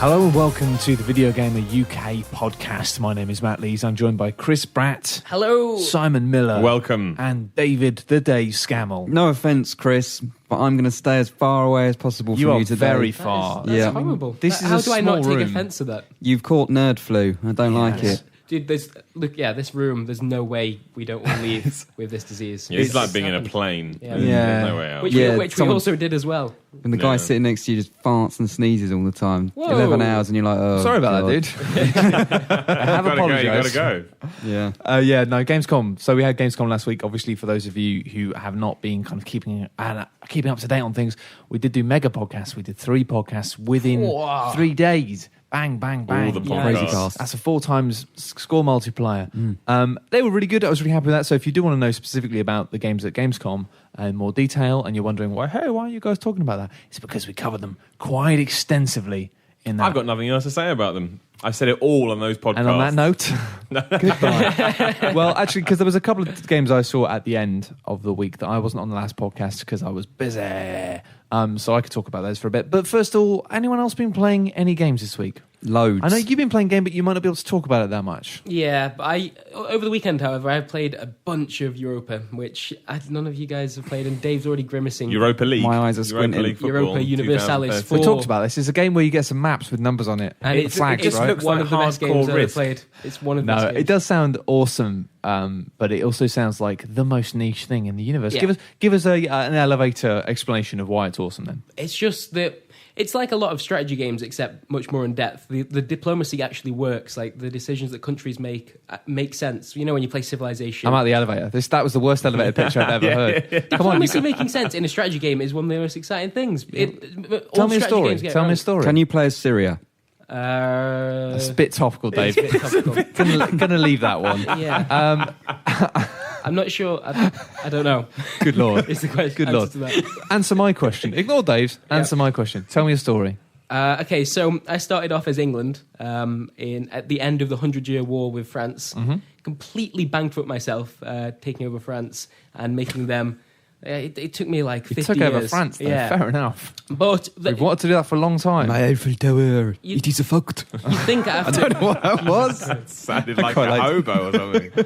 Hello and welcome to the Video Gamer UK podcast. My name is Matt Lees. I'm joined by Chris Bratt. Hello. Simon Miller. Welcome. And David the Dave Scammell. No offence, Chris, but I'm going to stay as far away as possible from you today. Very far. That's horrible. This is How a do I not small take room. offence to that? You've caught nerd flu. I don't like it. Dude, this room, there's no way we don't all leave with this disease. Yeah, it's like being in a plane. Yeah. There's no way out. Which we also did as well. And the guy sitting next to you just farts and sneezes all the time. Whoa. 11 hours and you're like, oh, Sorry about God. that, dude. I have apologised. You gotta go. Yeah. No, Gamescom. So we had Gamescom last week. Obviously, for those of you who have not been kind of keeping up to date on things, we did do mega podcasts. We did 3 podcasts within 3 days. Bang, bang, bang. All the podcasts. Crazy cast. That's a 4 times score multiplier. They were really good. I was really happy with that. So if you do want to know specifically about the games at Gamescom in more detail, and you're wondering, why are you guys talking about that? It's because we covered them quite extensively in that. I've got nothing else to say about them. I said it all on those podcasts. And on that note, goodbye. Well, actually, because there was a couple of games I saw at the end of the week that I wasn't on the last podcast because I was busy. So I could talk about those for a bit. But first of all, anyone else been playing any games this week? Loads. I know you've been playing game, but you might not be able to talk about it that much. Yeah, but over the weekend, however, I played a bunch of Europa, which none of you guys have played, and Dave's already grimacing. Europa League. My eyes are squinting. Europa Universalis 4. We talked about this. It's a game where you get some maps with numbers on it. And it's flags, just right? looks one of the best games I've ever Risk. played. It's one of the best games. It does sound awesome, but it also sounds like the most niche thing in the universe. Yeah. Give us an elevator explanation of why it's awesome then. It's just that it's like a lot of strategy games, except much more in depth. The diplomacy actually works. Like the decisions that countries make sense. You know, when you play Civilization. I'm out the elevator. That was the worst elevator pitch I've ever heard. Come on, Diplomacy making sense in a strategy game is one of the most exciting things. tell me a story. Tell me a story. Can you play as Syria? That's a bit topical, Dave. It's a bit topical. Gonna leave that one. Yeah. I'm not sure. I don't know. Good lord. It's the question. Good lord. To that. Answer my question. Ignore Dave's. Answer my question. Tell me a story. Okay, so I started off as England at the end of the 100-Year War with France. Completely bankrupt myself, taking over France and making them. It took me like 50 years. You took over France, though. Yeah. Fair enough. But We've wanted to do that for a long time. My Eiffel Tower. It is a fact. You think after? I don't know what that was. It sounded like a hobo or something.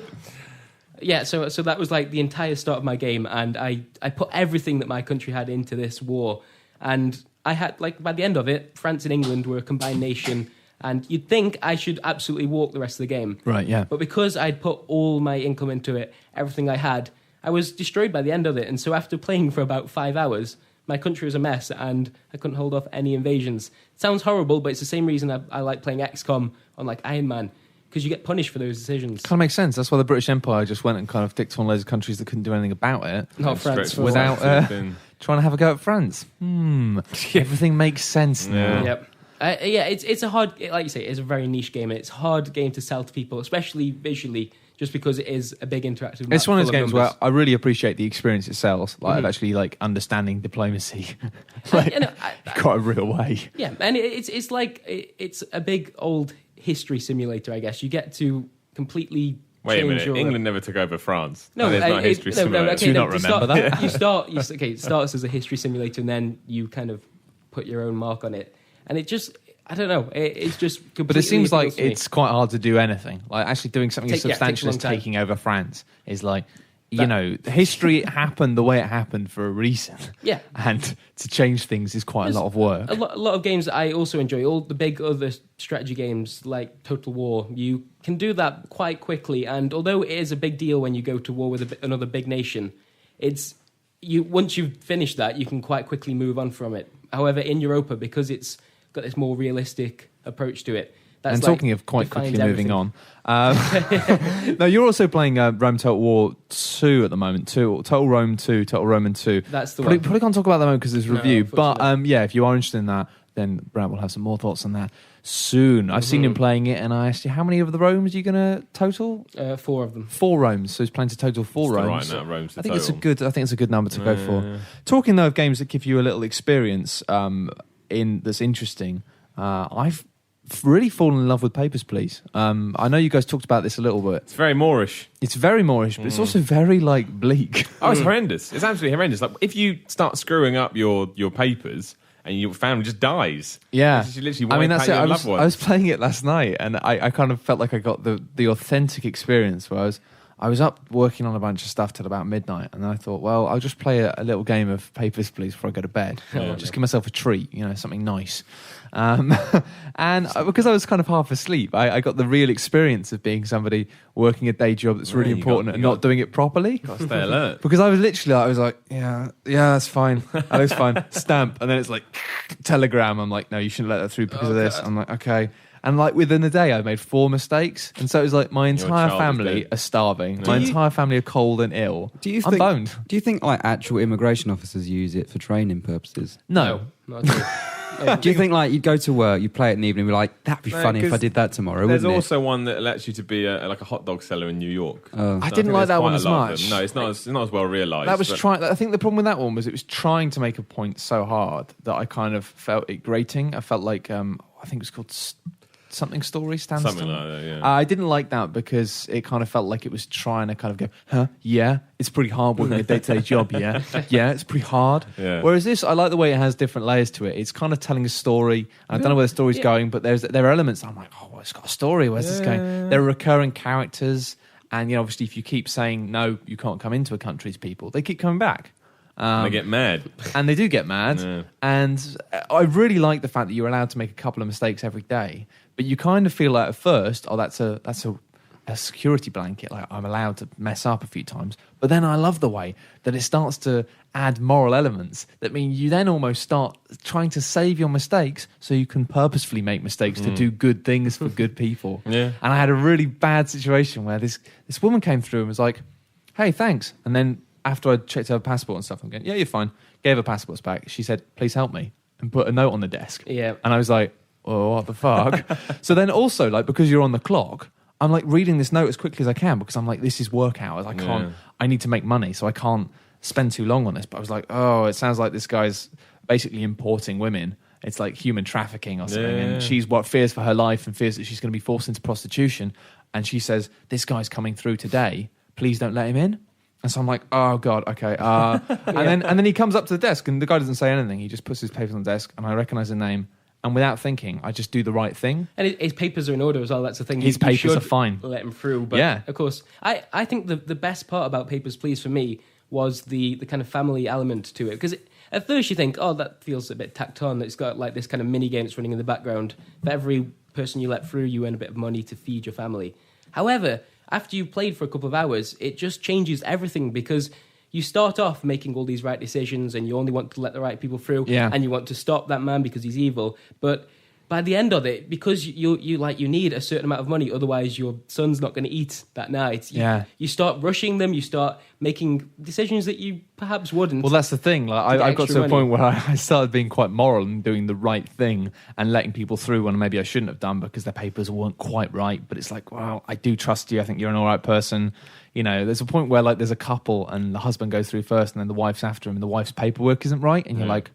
Yeah, so that was like the entire start of my game, and I put everything that my country had into this war, and I had, like, by the end of it, France and England were a combined nation, and you'd think I should absolutely walk the rest of the game. Right, yeah. But because I'd put all my income into it, everything I had, I was destroyed by the end of it, and so after playing for about 5 hours, my country was a mess, and I couldn't hold off any invasions. It sounds horrible, but it's the same reason I like playing XCOM on, like, Iron Man, because you get punished for those decisions. Kind of makes sense. That's why the British Empire just went and kind of dicked on loads of countries that couldn't do anything about it. Not France. Without trying to have a go at France. Everything makes sense now. Yep. It's a hard, like you say, it's a very niche game, and it's a hard game to sell to people, especially visually, just because it is a big interactive map. It's one of those full games numbers. where I really appreciate the experience it sells, like of actually like understanding diplomacy, quite a real way. Yeah, and it's like it's a big old history simulator, I guess. You get to completely Wait a change minute. your... England never took over France. No, there's not a history simulator. Do you not remember that? It starts as a history simulator, and then you kind of put your own mark on it, and it just. I don't know. It's just completely... But it seems like appeals to me. it's quite hard to do anything. Like actually doing something as takes a substantial long as time. taking over France is like, history happened the way it happened for a reason. Yeah. And to change things is quite a lot of work. A lot of games that I also enjoy, all the big other strategy games like Total War, you can do that quite quickly. And although it is a big deal when you go to war with another big nation, once you've finished that, you can quite quickly move on from it. However, in Europa, because it's got this more realistic approach to it. And talking of quite quickly moving on, no, you're also playing Rome Total War 2 at the moment, Total Rome 2, Total Roman 2. That's the probably, one. Probably can't talk about that moment because there's a review. But unfortunately. if you are interested in that, then Brad will have some more thoughts on that soon. I've seen him playing it, and I asked you, how many of the Romes are you going to total? 4 of them. 4 Romes, so he's planning to total 4 Romes. Right now, Rome's the I think total. it's a good number to go for. Talking though of games that give you a little experience that's interesting. I've really fallen in love with Papers, Please. I know you guys talked about this a little bit. It's very Moorish. It's very Moorish, but it's also very bleak. Oh, it's horrendous. It's absolutely horrendous. Like if you start screwing up your papers and your family just dies. Yeah. You literally that's it. your loved ones. I was playing it last night, and I kind of felt like I got the authentic experience where I was up working on a bunch of stuff till about midnight, and then I thought, well, I'll just play a little game of Papers, Please before I go to bed. Just give myself a treat, something nice. And because I was kind of half asleep, I got the real experience of being somebody working a day job that's really important and not doing it properly. Got to stay alert. Because I was like, yeah, that's fine. That looks fine. Stamp. And then it's like, telegram. I'm like, no, you shouldn't let that through because of this. God. I'm like, okay. And like within a day, I made 4 mistakes. And so it was like my entire family are starving. My entire family are cold and ill. I'm boned. Do you think like actual immigration officers use it for training purposes? No. Not at all. Do you think like you'd go to work, you play it in the evening, and be like, that'd be funny if I did that tomorrow? There's wouldn't also one that lets you to be like a hot dog seller in New York. I didn't like that one as much. No, it's not as well realised. That was I think the problem with that one was it was trying to make a point so hard that I kind of felt it grating. I felt like I think it was called something story standstill. Something like that, yeah. I didn't like that because it kind of felt like it was trying to kind of go, yeah, it's pretty hard working a day-to-day job, yeah, it's pretty hard. Yeah. Whereas this, I like the way it has different layers to it. It's kind of telling a story. And I don't know where the story's going, but there are elements. I'm like, oh, well, it's got a story. Where's this going? There are recurring characters, and obviously, if you keep saying no, you can't come into a country's people, they keep coming back. They get mad. And they do get mad. Yeah. And I really like the fact that you're allowed to make a couple of mistakes every day. But you kind of feel like at first, that's a security blanket. Like I'm allowed to mess up a few times. But then I love the way that it starts to add moral elements that mean you then almost start trying to save your mistakes so you can purposefully make mistakes to do good things for good people. Yeah. And I had a really bad situation where this woman came through and was like, hey, thanks. And then after I checked her passport and stuff, I'm going, yeah, you're fine. Gave her passports back. She said, please help me, and put a note on the desk. Yeah. And I was like, oh, what the fuck? So then also, like, because you're on the clock, I'm like reading this note as quickly as I can because I'm like, this is work hours. I need to make money, so I can't spend too long on this. But I was like, oh, it sounds like this guy's basically importing women. It's like human trafficking or something. And she's fears for her life and fears that she's going to be forced into prostitution. And she says, this guy's coming through today. Please don't let him in. And so I'm like, oh, God, okay. And then he comes up to the desk and the guy doesn't say anything. He just puts his papers on the desk and I recognize the name. And without thinking, I just do the right thing. And his papers are in order as well. That's the thing. His papers are fine. Let him through. But of course, I think the best part about Papers, Please for me was the kind of family element to it. Because at first you think, oh, that feels a bit tacked on. It's got like this kind of mini game that's running in the background. For every person you let through, you earn a bit of money to feed your family. However, after you've played for a couple of hours, it just changes everything because you start off making all these right decisions and you only want to let the right people through and you want to stop that man because he's evil. But by the end of it, because you need a certain amount of money, otherwise your son's not going to eat that night. You start rushing them, you start making decisions that you perhaps wouldn't. Well, that's the thing. Like I got to a point where I started being quite moral and doing the right thing and letting people through when maybe I shouldn't have done because their papers weren't quite right. But it's like, well, I do trust you. I think you're an all right person. There's a point where like there's a couple and the husband goes through first and then the wife's after him and the wife's paperwork isn't right and you're like,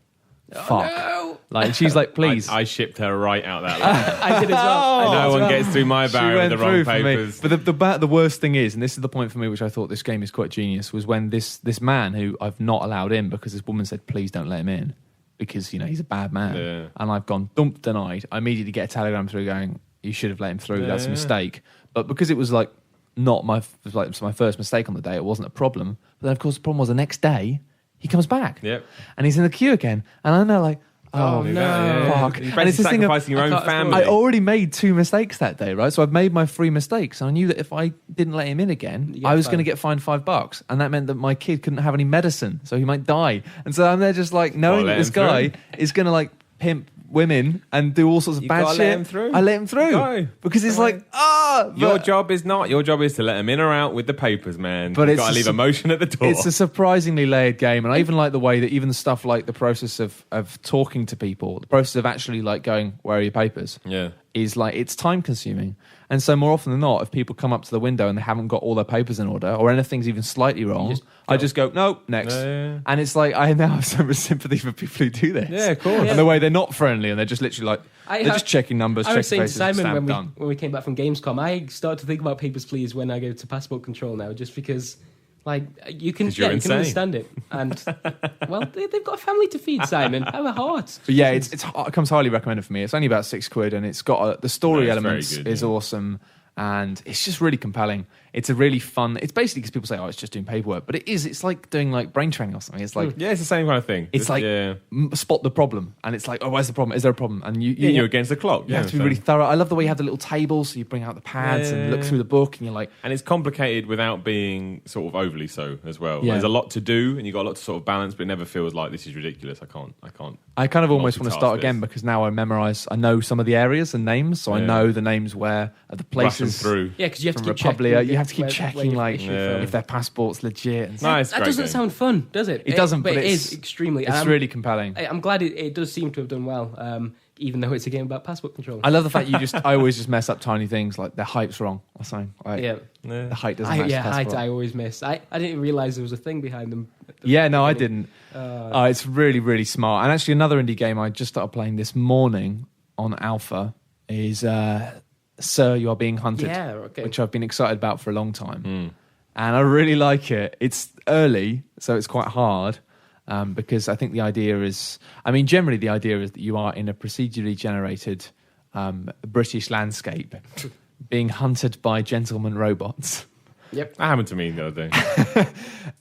fuck. No. Like she's like, please. I shipped her right out that line. I did as well. No one gets through my barrier with the wrong papers. But the worst thing is, and this is the point for me, which I thought this game is quite genius, was when this man who I've not allowed in because this woman said, please don't let him in because, he's a bad man. Yeah. And I've gone, denied. I immediately get a telegram through going, you should have let him through. That's a mistake. But because it was like, not my first mistake on the day, it wasn't a problem. But then, of course, the problem was the next day, he comes back. Yep. And he's in the queue again. And I'm there like, oh no, fuck. You're basically sacrificing your own family. I already made 2 mistakes that day, right? So I've made my 3 mistakes. And I knew that if I didn't let him in again, I was going to get fined $5. And that meant that my kid couldn't have any medicine. So he might die. And so I'm there just like knowing that this guy is going to like pimp women and do all sorts of bad shit. Let him through. I let him through. Go. Because it's like, your job is to let him in or out with the papers, man. But you've got to leave emotion at the door. It's a surprisingly layered game. And I even like the way that even the stuff like the process of talking to people, the process of actually like going, where are your papers? Yeah. Is like, it's time consuming. And so more often than not, if people come up to the window and they haven't got all their papers in order or anything's even slightly wrong, I just go, no, next. And it's like, I now have so much sympathy for people who do this. Yeah, of course. And the way they're not friendly and they're just literally like, they're just checking numbers, checking faces, I was saying to Simon done. when we came back from Gamescom, I start to think about Papers, Please when I go to passport control now, just because Like you can, 'Cause you're you can insane. understand it, and well, they've got a family to feed, Simon. Have a heart. But yeah, it comes highly recommended for me. It's only about £6, and it's got the story No, it's elements very good, is yeah. awesome, and it's just really compelling. It's a really fun. It's basically because people say, "Oh, it's just doing paperwork," but it is. It's like doing like brain training or something. It's like Yeah, it's the same kind of thing. it's like yeah. spot the problem, and it's like, "Oh, where's the problem? Is there a problem?" And You're against the clock. You have to be really thorough. I love the way you have the little table, so you bring out the pads and look through the book, and you're like, and it's complicated without being sort of overly so as well. Yeah. There's a lot to do, and you've got a lot to sort of balance, but it never feels like this is ridiculous. I can't. I kind of almost want to multitask start this. again because now I know some of the areas and names, so I Yeah. know the names where the Rush them places through. Yeah, because you have to from keep Republia. checking. You have to keep where checking you've like issued from. if their passport's legit. And No, it's That great doesn't game. sound fun, does it? It doesn't, but it it's- is extremely. It's really compelling. I'm glad it does seem to have done well, even though it's a game about passport control. I love the fact I always just mess up tiny things like the hype's wrong or something. Like, Yeah. the height doesn't match the height passport. I always miss. I didn't realise there was a thing behind them. At the Yeah, no, I beginning. didn't. It's really, really smart. And actually, another indie game I just started playing this morning on Alpha is Sir, You Are Being Hunted, Yeah, okay. which I've been excited about for a long time. And I really like it. It's early, so it's quite hard because I think the idea is... I mean, generally the idea is that you are in a procedurally generated British landscape being hunted by gentleman robots. Yep. That happened to me the other day.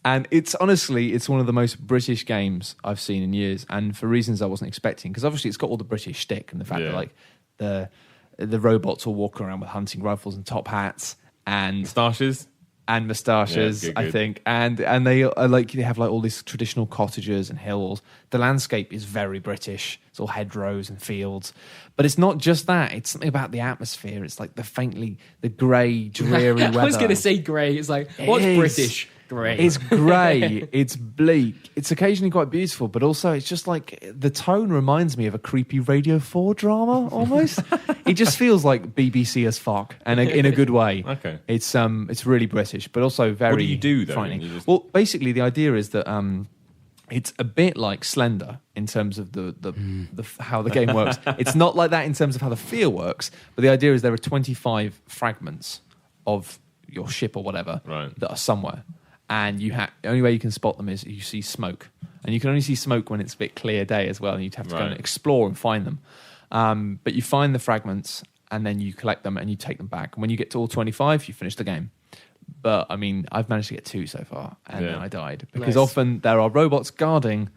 And it's one of the most British games I've seen in years, and for reasons I wasn't expecting. Because obviously it's got all the British shtick and the fact that like the robots all walk around with hunting rifles and top hats and Moustaches. moustaches, Yeah, good, I good. think, and they are they have like all these traditional cottages and hills. The landscape is very British. It's all hedgerows and fields, but it's not just that. It's something about the atmosphere. It's like the grey, dreary weather. I was going to say grey. It's like, It what's is. British? Grey. It's grey. It's bleak. It's occasionally quite beautiful, but also it's just like the tone reminds me of a creepy Radio 4 drama almost. It just feels like BBC as fuck, and in a good way. Okay. It's really British, but also very What do you do, though? frightening. You just- Well, basically, the idea is that it's a bit like Slender in terms of the how the game works. It's not like that in terms of how the feel works, but the idea is there are 25 fragments of your ship or whatever that are somewhere. And the only way you can spot them is you see smoke. And you can only see smoke when it's a bit clear day as well, and you'd have to go and explore and find them. But you find the fragments, and then you collect them, and you take them back. And when you get to all 25, you finish the game. But, I mean, I've managed to get 2 so far, and then I died. Because often there are robots guarding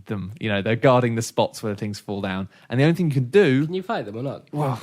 them. You know, they're guarding the spots where things fall down. And the only thing you can do... Can you fight them or not? Well,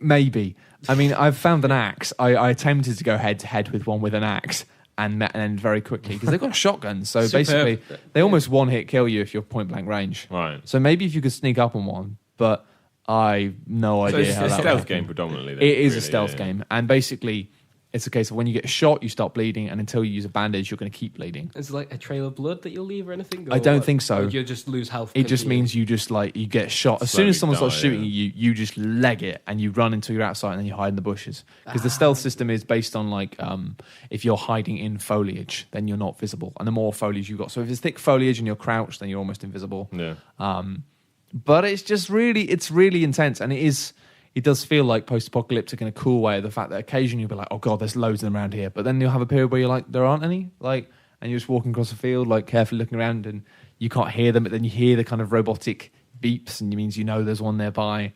maybe. I mean, I've found an axe. I attempted to go head-to-head with one with an axe, and end very quickly because they've got shotguns. So basically, they almost one-hit kill you if you're point-blank range. Right. So maybe if you could sneak up on one, but I've no idea So how it's a that stealth works. game predominantly. Then, It is a really, stealth game, and basically, it's a case of when you get shot, you stop bleeding, and until you use a bandage, you're going to keep bleeding. Is it like a trail of blood that you'll leave or anything? I don't think so. Or you'll just lose health. It just means you just you get shot as soon as someone Slowly starts die, shooting you just leg it and you run until you're outside and then you hide in the bushes because the stealth system is based on if you're hiding in foliage then you're not visible, and the more foliage you've got, so if it's thick foliage and you're crouched then you're almost invisible. But it's really intense, and it does feel like post-apocalyptic in a cool way. The fact that occasionally you'll be like, oh god, there's loads of them around here, but then you'll have a period where you're like, there aren't any, and you're just walking across the field, carefully looking around, and you can't hear them, but then you hear the kind of robotic beeps, and it means you know there's one nearby.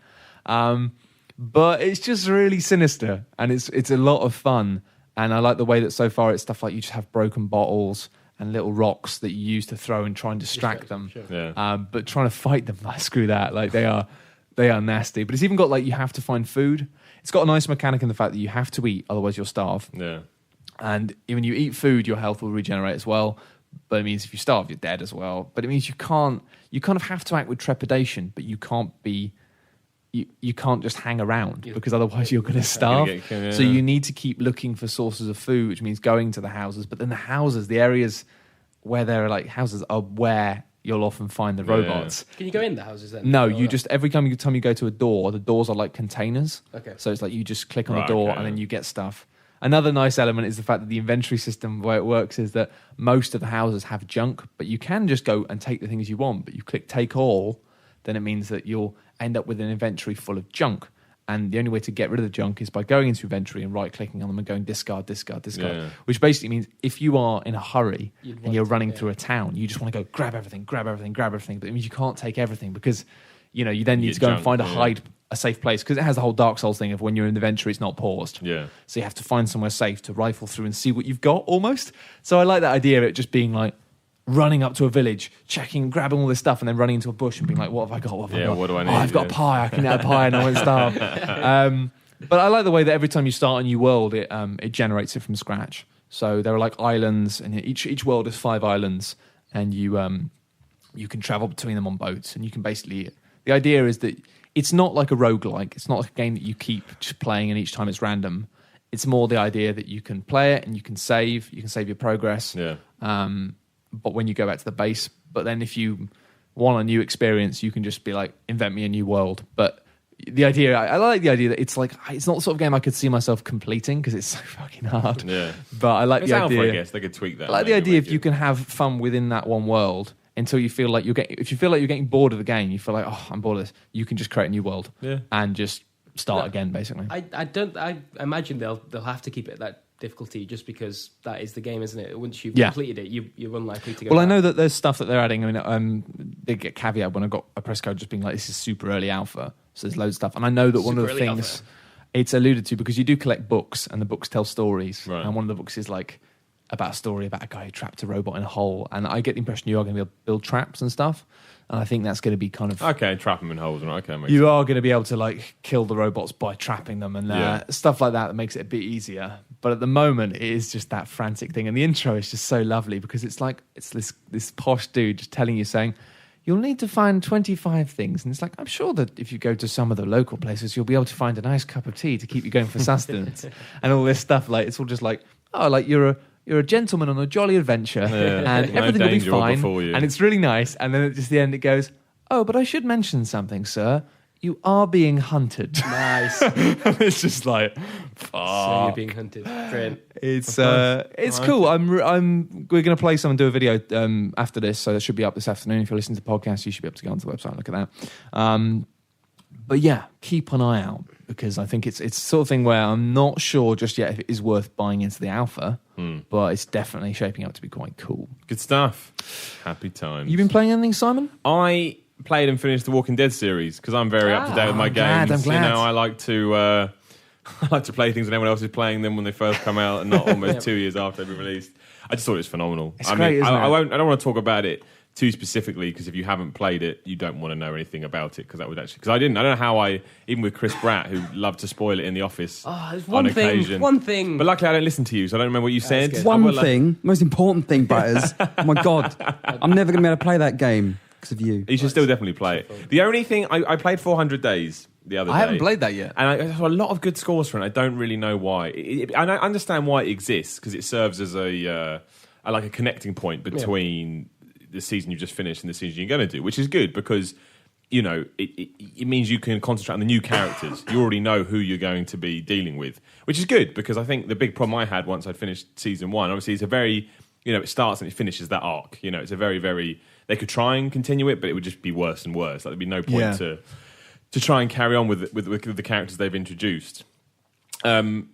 But it's just really sinister, and it's a lot of fun, and I like the way that so far it's stuff like you just have broken bottles and little rocks that you use to throw and try and distract them. Sure. Yeah. But trying to fight them, screw that. They are nasty. But it's even got you have to find food. It's got a nice mechanic in the fact that you have to eat, otherwise you'll starve. Yeah. And when you eat food, your health will regenerate as well. But it means if you starve, you're dead as well. But it means you kind of have to act with trepidation, but you can't be... You can't just hang around because otherwise you're going to starve. So you need to keep looking for sources of food, which means going to the houses. But then the areas where there are houses are where you'll often find the robots. Can you go in the houses then? No, you just every time you go to a door, the doors are like containers. Okay. So it's you just click on the door and then you get stuff. Another nice element is the fact that the inventory system, the way it works is that most of the houses have junk, but you can just go and take the things you want. But you click take all, then it means that you'll end up with an inventory full of junk. And the only way to get rid of the junk is by going into inventory and right-clicking on them and going discard, which basically means if you are in a hurry and you're running through a town, you just want to go grab everything. But it means you can't take everything because, you then need to go and find a safe place, because it has the whole Dark Souls thing of when you're in the inventory, it's not paused. Yeah. So you have to find somewhere safe to rifle through and see what you've got almost. So I like that idea of it just being like, running up to a village, checking, grabbing all this stuff, and then running into a bush and being like, what have I got? What do I need? I've got a pie. I can eat a pie and I won't starve. But I like the way that every time you start a new world, it generates it from scratch. So there are like islands, and each world is 5 islands, and you can travel between them on boats, and you can basically... The idea is that it's not like a roguelike. It's not like a game that you keep just playing and each time it's random. It's more the idea that you can play it and you can save your progress. Yeah. But when you go back to the base, but then if you want a new experience, you can just be like, invent me a new world. But the idea, I like the idea that it's like, it's not the sort of game I could see myself completing because it's so fucking hard. Yeah. But I like the idea. I guess they could tweak that. I like the idea if you can have fun within that one world until you feel like if you feel like you're getting bored of the game, you feel like, oh, I'm bored of this. You can just create a new world and just start again, basically. I imagine they'll have to keep it that difficulty just because that is the game, isn't it? Once you've completed it, you're unlikely to go back. I know that there's stuff that they're adding. I mean, they get caveat when I got a press code just being like, this is super early alpha, so there's loads of stuff. And I know that one of the things it's alluded to, because you do collect books and the books tell stories, and one of the books is like about a story about a guy who trapped a robot in a hole, and I get the impression you are going to be able to build traps and stuff. And I think that's going to be kind of... Okay, trap them in holes. Okay, you are going to be able to like kill the robots by trapping them and stuff like that. That makes it a bit easier. But at the moment, it is just that frantic thing. And the intro is just so lovely because it's like, it's this posh dude just telling you, saying, you'll need to find 25 things. And it's like, I'm sure that if you go to some of the local places, you'll be able to find a nice cup of tea to keep you going for sustenance. And all this stuff. Like, it's all just like, oh, like you're a gentleman on a jolly adventure, and everything will be fine, and it's really nice. And then at just the end, it goes, oh, but I should mention something, sir. You are being hunted. Nice. It's just like, fuck. So you're being hunted. Brilliant. It's cool. We're going to play some and do a video after this, so that should be up this afternoon. If you're listening to the podcast, you should be able to go onto the website and look at that. But yeah, keep an eye out, because I think it's the sort of thing where I'm not sure just yet if it is worth buying into the alpha, but it's definitely shaping up to be quite cool. Good stuff. Happy times. You been playing anything, Simon? I played and finished the Walking Dead series because I'm very up to date with my games. I'm glad. I like to play things when everyone else is playing them when they first come out, and not almost 2 years after they've been released. I just thought it was phenomenal. It's great, isn't it? I don't want to talk about it too specifically, because if you haven't played it, you don't want to know anything about it, because I don't know how even with Chris Pratt, who loved to spoil it in the office there's on occasion. One thing. But luckily I don't listen to you, so I don't remember what you said. Most important thing, Batters. Oh my God. I'm never going to be able to play that game because of you. You should still definitely play it. The only thing, I played 400 Days the other day. I haven't played that yet. And I saw a lot of good scores for it. I don't really know why. And I understand why it exists, because it serves as a connecting point between the season you've just finished and the season you're going to do, which is good because, it means you can concentrate on the new characters. You already know who you're going to be dealing with, which is good, because I think the big problem I had once I'd finished season 1, obviously it's a very, it starts and it finishes that arc. It's a very, very... They could try and continue it, but it would just be worse and worse. Like, there'd be no point to try and carry on with the characters they've introduced. And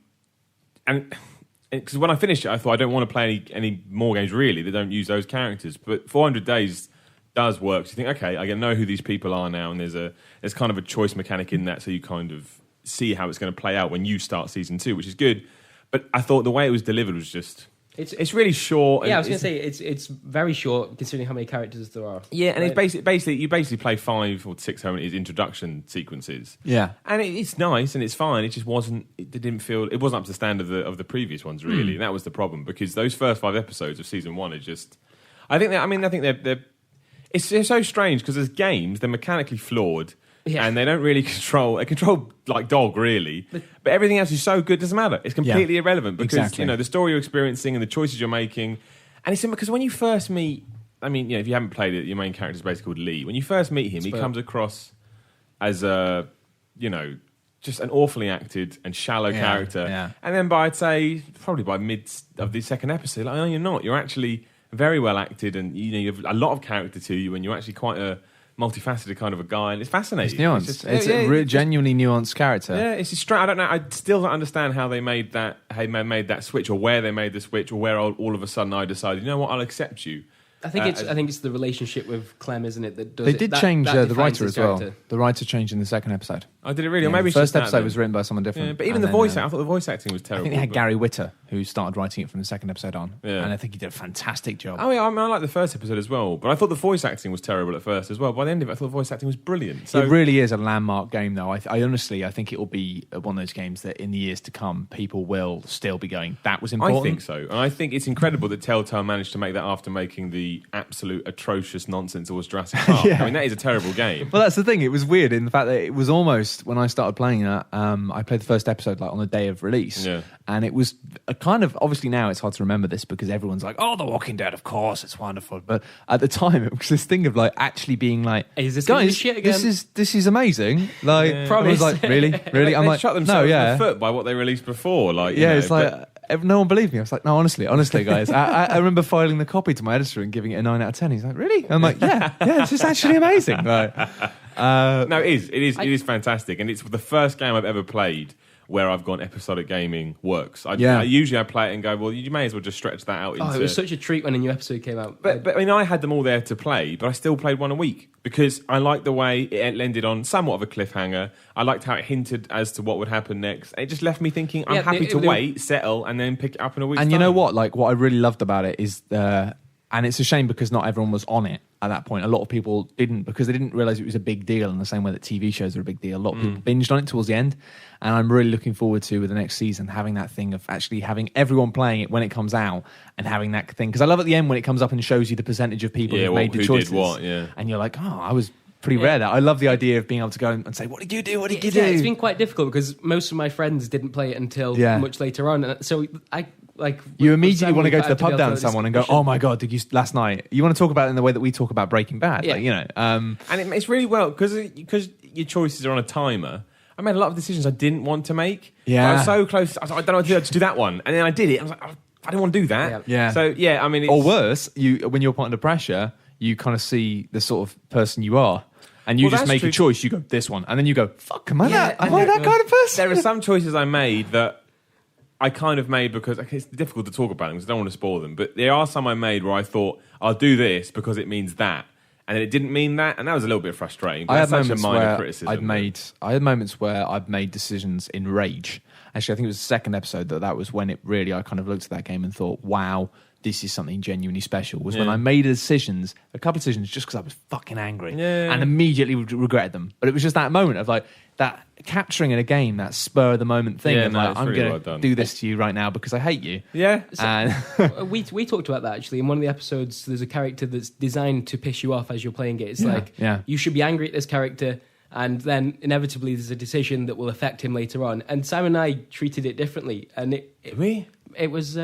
because when I finished it, I thought I don't want to play any more games, really. They don't use those characters. But 400 Days does work. So you think, okay, I know who these people are now, and there's kind of a choice mechanic in that, so you kind of see how it's going to play out when you start season 2, which is good. But I thought the way it was delivered was just... It's really short. Yeah, I was going to say, it's very short, considering how many characters there are. Yeah, and it's basically you play 5 or 6 introduction sequences. Yeah, and it's nice and it's fine. It just wasn't. It wasn't up to the standard of the previous ones, really. And that was the problem, because those first 5 episodes of season 1 are just. I think they're. It's so strange, because as games, they're mechanically flawed. Yeah. And they don't really control... They control like dog, really. But everything else is so good, it doesn't matter. It's completely irrelevant, because the story you're experiencing and the choices you're making... And it's because when you first meet... I mean, if you haven't played it, your main character is basically called Lee. When you first meet him, he comes across as a... just an awfully acted and shallow character. Yeah. And then I'd say, probably by mid of the second episode, like, no, you're not. You're actually very well acted, and you have a lot of character to you, and you're actually quite a multifaceted kind of a guy, and it's fascinating. It's nuanced. It's a really genuinely nuanced character. Yeah, it's just I don't know. I still don't understand how they made that. How they made that switch, or where they made the switch, or where all of a sudden I decided, you know what, I'll accept you. I think it's the relationship with Clem, isn't it? That does they did change the writer as well. Character. The writer changed in the second episode. I did it really. Yeah, or maybe the first episode was written by someone different. Yeah, but even the voice, I thought the voice acting was terrible. I think they had Gary Whitta, who started writing it from the second episode on, and I think he did a fantastic job. Oh yeah, I like the first episode as well, but I thought the voice acting was terrible at first as well. By the end of it, I thought the voice acting was brilliant. So it really is a landmark game, though. I honestly, I think it will be one of those games that in the years to come, people will still be going, that was important. I think so, and I think it's incredible that Telltale managed to make that after making the absolute atrocious nonsense that was Jurassic Park. I mean, that is a terrible game. Well, that's the thing. It was weird in the fact that it was almost, when I started playing that, I played the first episode like on the day of release, and it was a kind of, obviously now it's hard to remember this because everyone's like, oh, The Walking Dead, of course, it's wonderful. But at the time, it was this thing of like actually being like, hey, is this guys, shit again? this is amazing. Like, I was like, really? Like, I'm like, shot themselves in the foot by what they released before. Like, it's like, no one believed me. I was like, no, honestly, guys. I remember filing the copy to my editor and giving it a 9 out of 10. He's like, really? I'm like, yeah, this is actually amazing. Like, no, it is fantastic, and it's the first game I've ever played where I've gone episodic gaming works. I usually play it and go, well, you may as well just stretch that out into... Oh, it was such a treat when a new episode came out. But I mean, I had them all there to play, but I still played one a week because I liked the way it ended on somewhat of a cliffhanger. I liked how it hinted as to what would happen next. It just left me thinking, I'm happy to wait, settle, and then pick it up in a week's time. And you know what? Like, what I really loved about it is and it's a shame because not everyone was on it at that point. A lot of people didn't, because they didn't realise it was a big deal in the same way that TV shows are a big deal. A lot of people binged on it towards the end, and I'm really looking forward to, with the next season, having that thing of actually having everyone playing it when it comes out and having that thing. Because I love at the end when it comes up and shows you the percentage of people who made the choices. Did what, and you're like, oh, I was pretty rare that. I love the idea of being able to go and say, what did you do? What did you do? It's been quite difficult because most of my friends didn't play it until much later on. And so you immediately want to go to the pub down with someone and go, oh my God, did you last night? You want to talk about it in the way that we talk about Breaking Bad. Yeah. Like, and it's really well, because your choices are on a timer. I made a lot of decisions I didn't want to make. Yeah. I was so close. I was like, I don't know what to do, to do that one. And then I did it. I was like, I didn't want to do that. Yeah. So, I mean... or worse, when you're put under pressure, you kind of see the sort of person you are. And you just make a choice. You go, this one. And then you go, fuck, am I that kind of person? There are some choices I made that I kind of made because it's difficult to talk about them because I don't want to spoil them. But there are some I made where I thought, I'll do this because it means that. And then it didn't mean that. And that was a little bit frustrating. But I had moments where I've made decisions in rage. Actually, I think it was the second episode that was when I kind of looked at that game and thought, wow, this is something genuinely special, was when I made a couple of decisions just because I was fucking angry and immediately regretted them. But it was just that moment of like that capturing in a game, that spur of the moment thing. I'm really going to do this to you right now because I hate you. Yeah. And we talked about that actually in one of the episodes. There's a character that's designed to piss you off as you're playing it. It's you should be angry at this character, and then inevitably there's a decision that will affect him later on. And Sam and I treated it differently, and it was.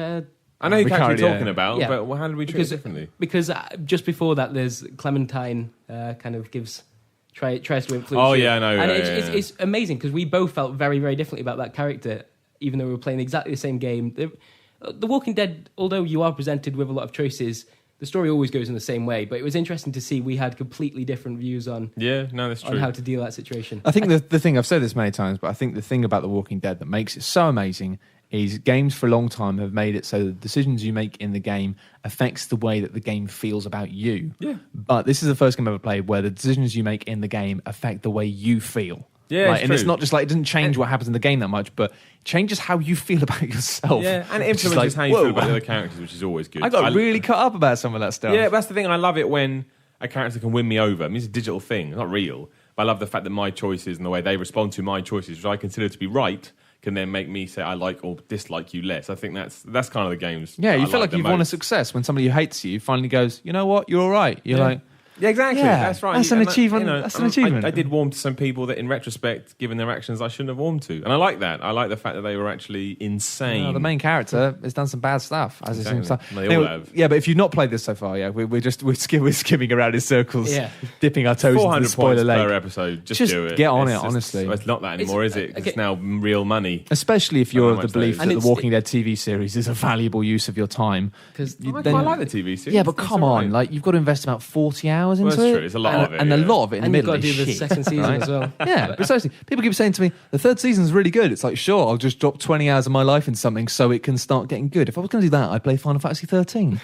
I know you can't be talking about, but how did we treat it differently? Because just before that, there's Clementine kind of tries to influence you. Oh, yeah, I know. And it's amazing because we both felt very, very differently about that character, even though we were playing exactly the same game. The Walking Dead, although you are presented with a lot of choices, the story always goes in the same way. But it was interesting to see we had completely different views on that's true. On how to deal with that situation. I think the thing, I've said this many times, but I think the thing about The Walking Dead that makes it so amazing is games for a long time have made it so the decisions you make in the game affects the way that the game feels about you. Yeah. But this is the first game I've ever played where the decisions you make in the game affect the way you feel. Yeah, and it's not just like it doesn't change what happens in the game that much, but it changes how you feel about yourself. Yeah, and it influences how you feel about the other characters, which is always good. I got really cut up about some of that stuff. Yeah, but that's the thing. I love it when a character can win me over. I mean, it's a digital thing, it's not real. But I love the fact that my choices and the way they respond to my choices, which I consider to be right, can then make me say I like or dislike you less. I think that's kind of the games. Yeah, you feel like you've won a success when somebody who hates you finally goes, you know what, you're all right. You're like... Yeah, exactly. Yeah, that's right. That's an achievement. That's an achievement. I did warm to some people that, in retrospect, given their actions, I shouldn't have warmed to, and I like that. I like the fact that they were actually insane. The main character has done some bad stuff, as it seems. They all have. Yeah, but if you've not played this so far, we're skimming around in circles, dipping our toes into the spoiler lake. Per episode. Just do it. Get on it, honestly. It's not that anymore, is it? It's now real money. Especially if you're of the belief that the Walking Dead TV series is a valuable use of your time. Because I like the TV series. Yeah, but come on, like you've got to invest about 40 hours hours Well, into that's it. true. It's a lot and, of it, and yeah. a lot of it in And the you've middle got to is do the shit, second season right? as well. Yeah, precisely. People keep saying to me, the third season's really good. It's like, sure, I'll just drop 20 hours of my life in something so it can start getting good. If I was going to do that, I'd play Final Fantasy 13.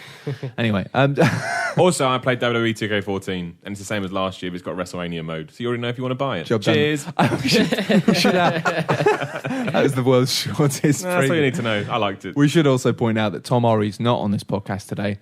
Anyway. Also, I played WWE 2K14, and it's the same as last year, but it's got WrestleMania mode. So you already know if you want to buy it. Job done. Cheers. we should have. That was the world's shortest That's all you preview. need to know. I liked it. We should also point out that Tom Ori's not on this podcast today,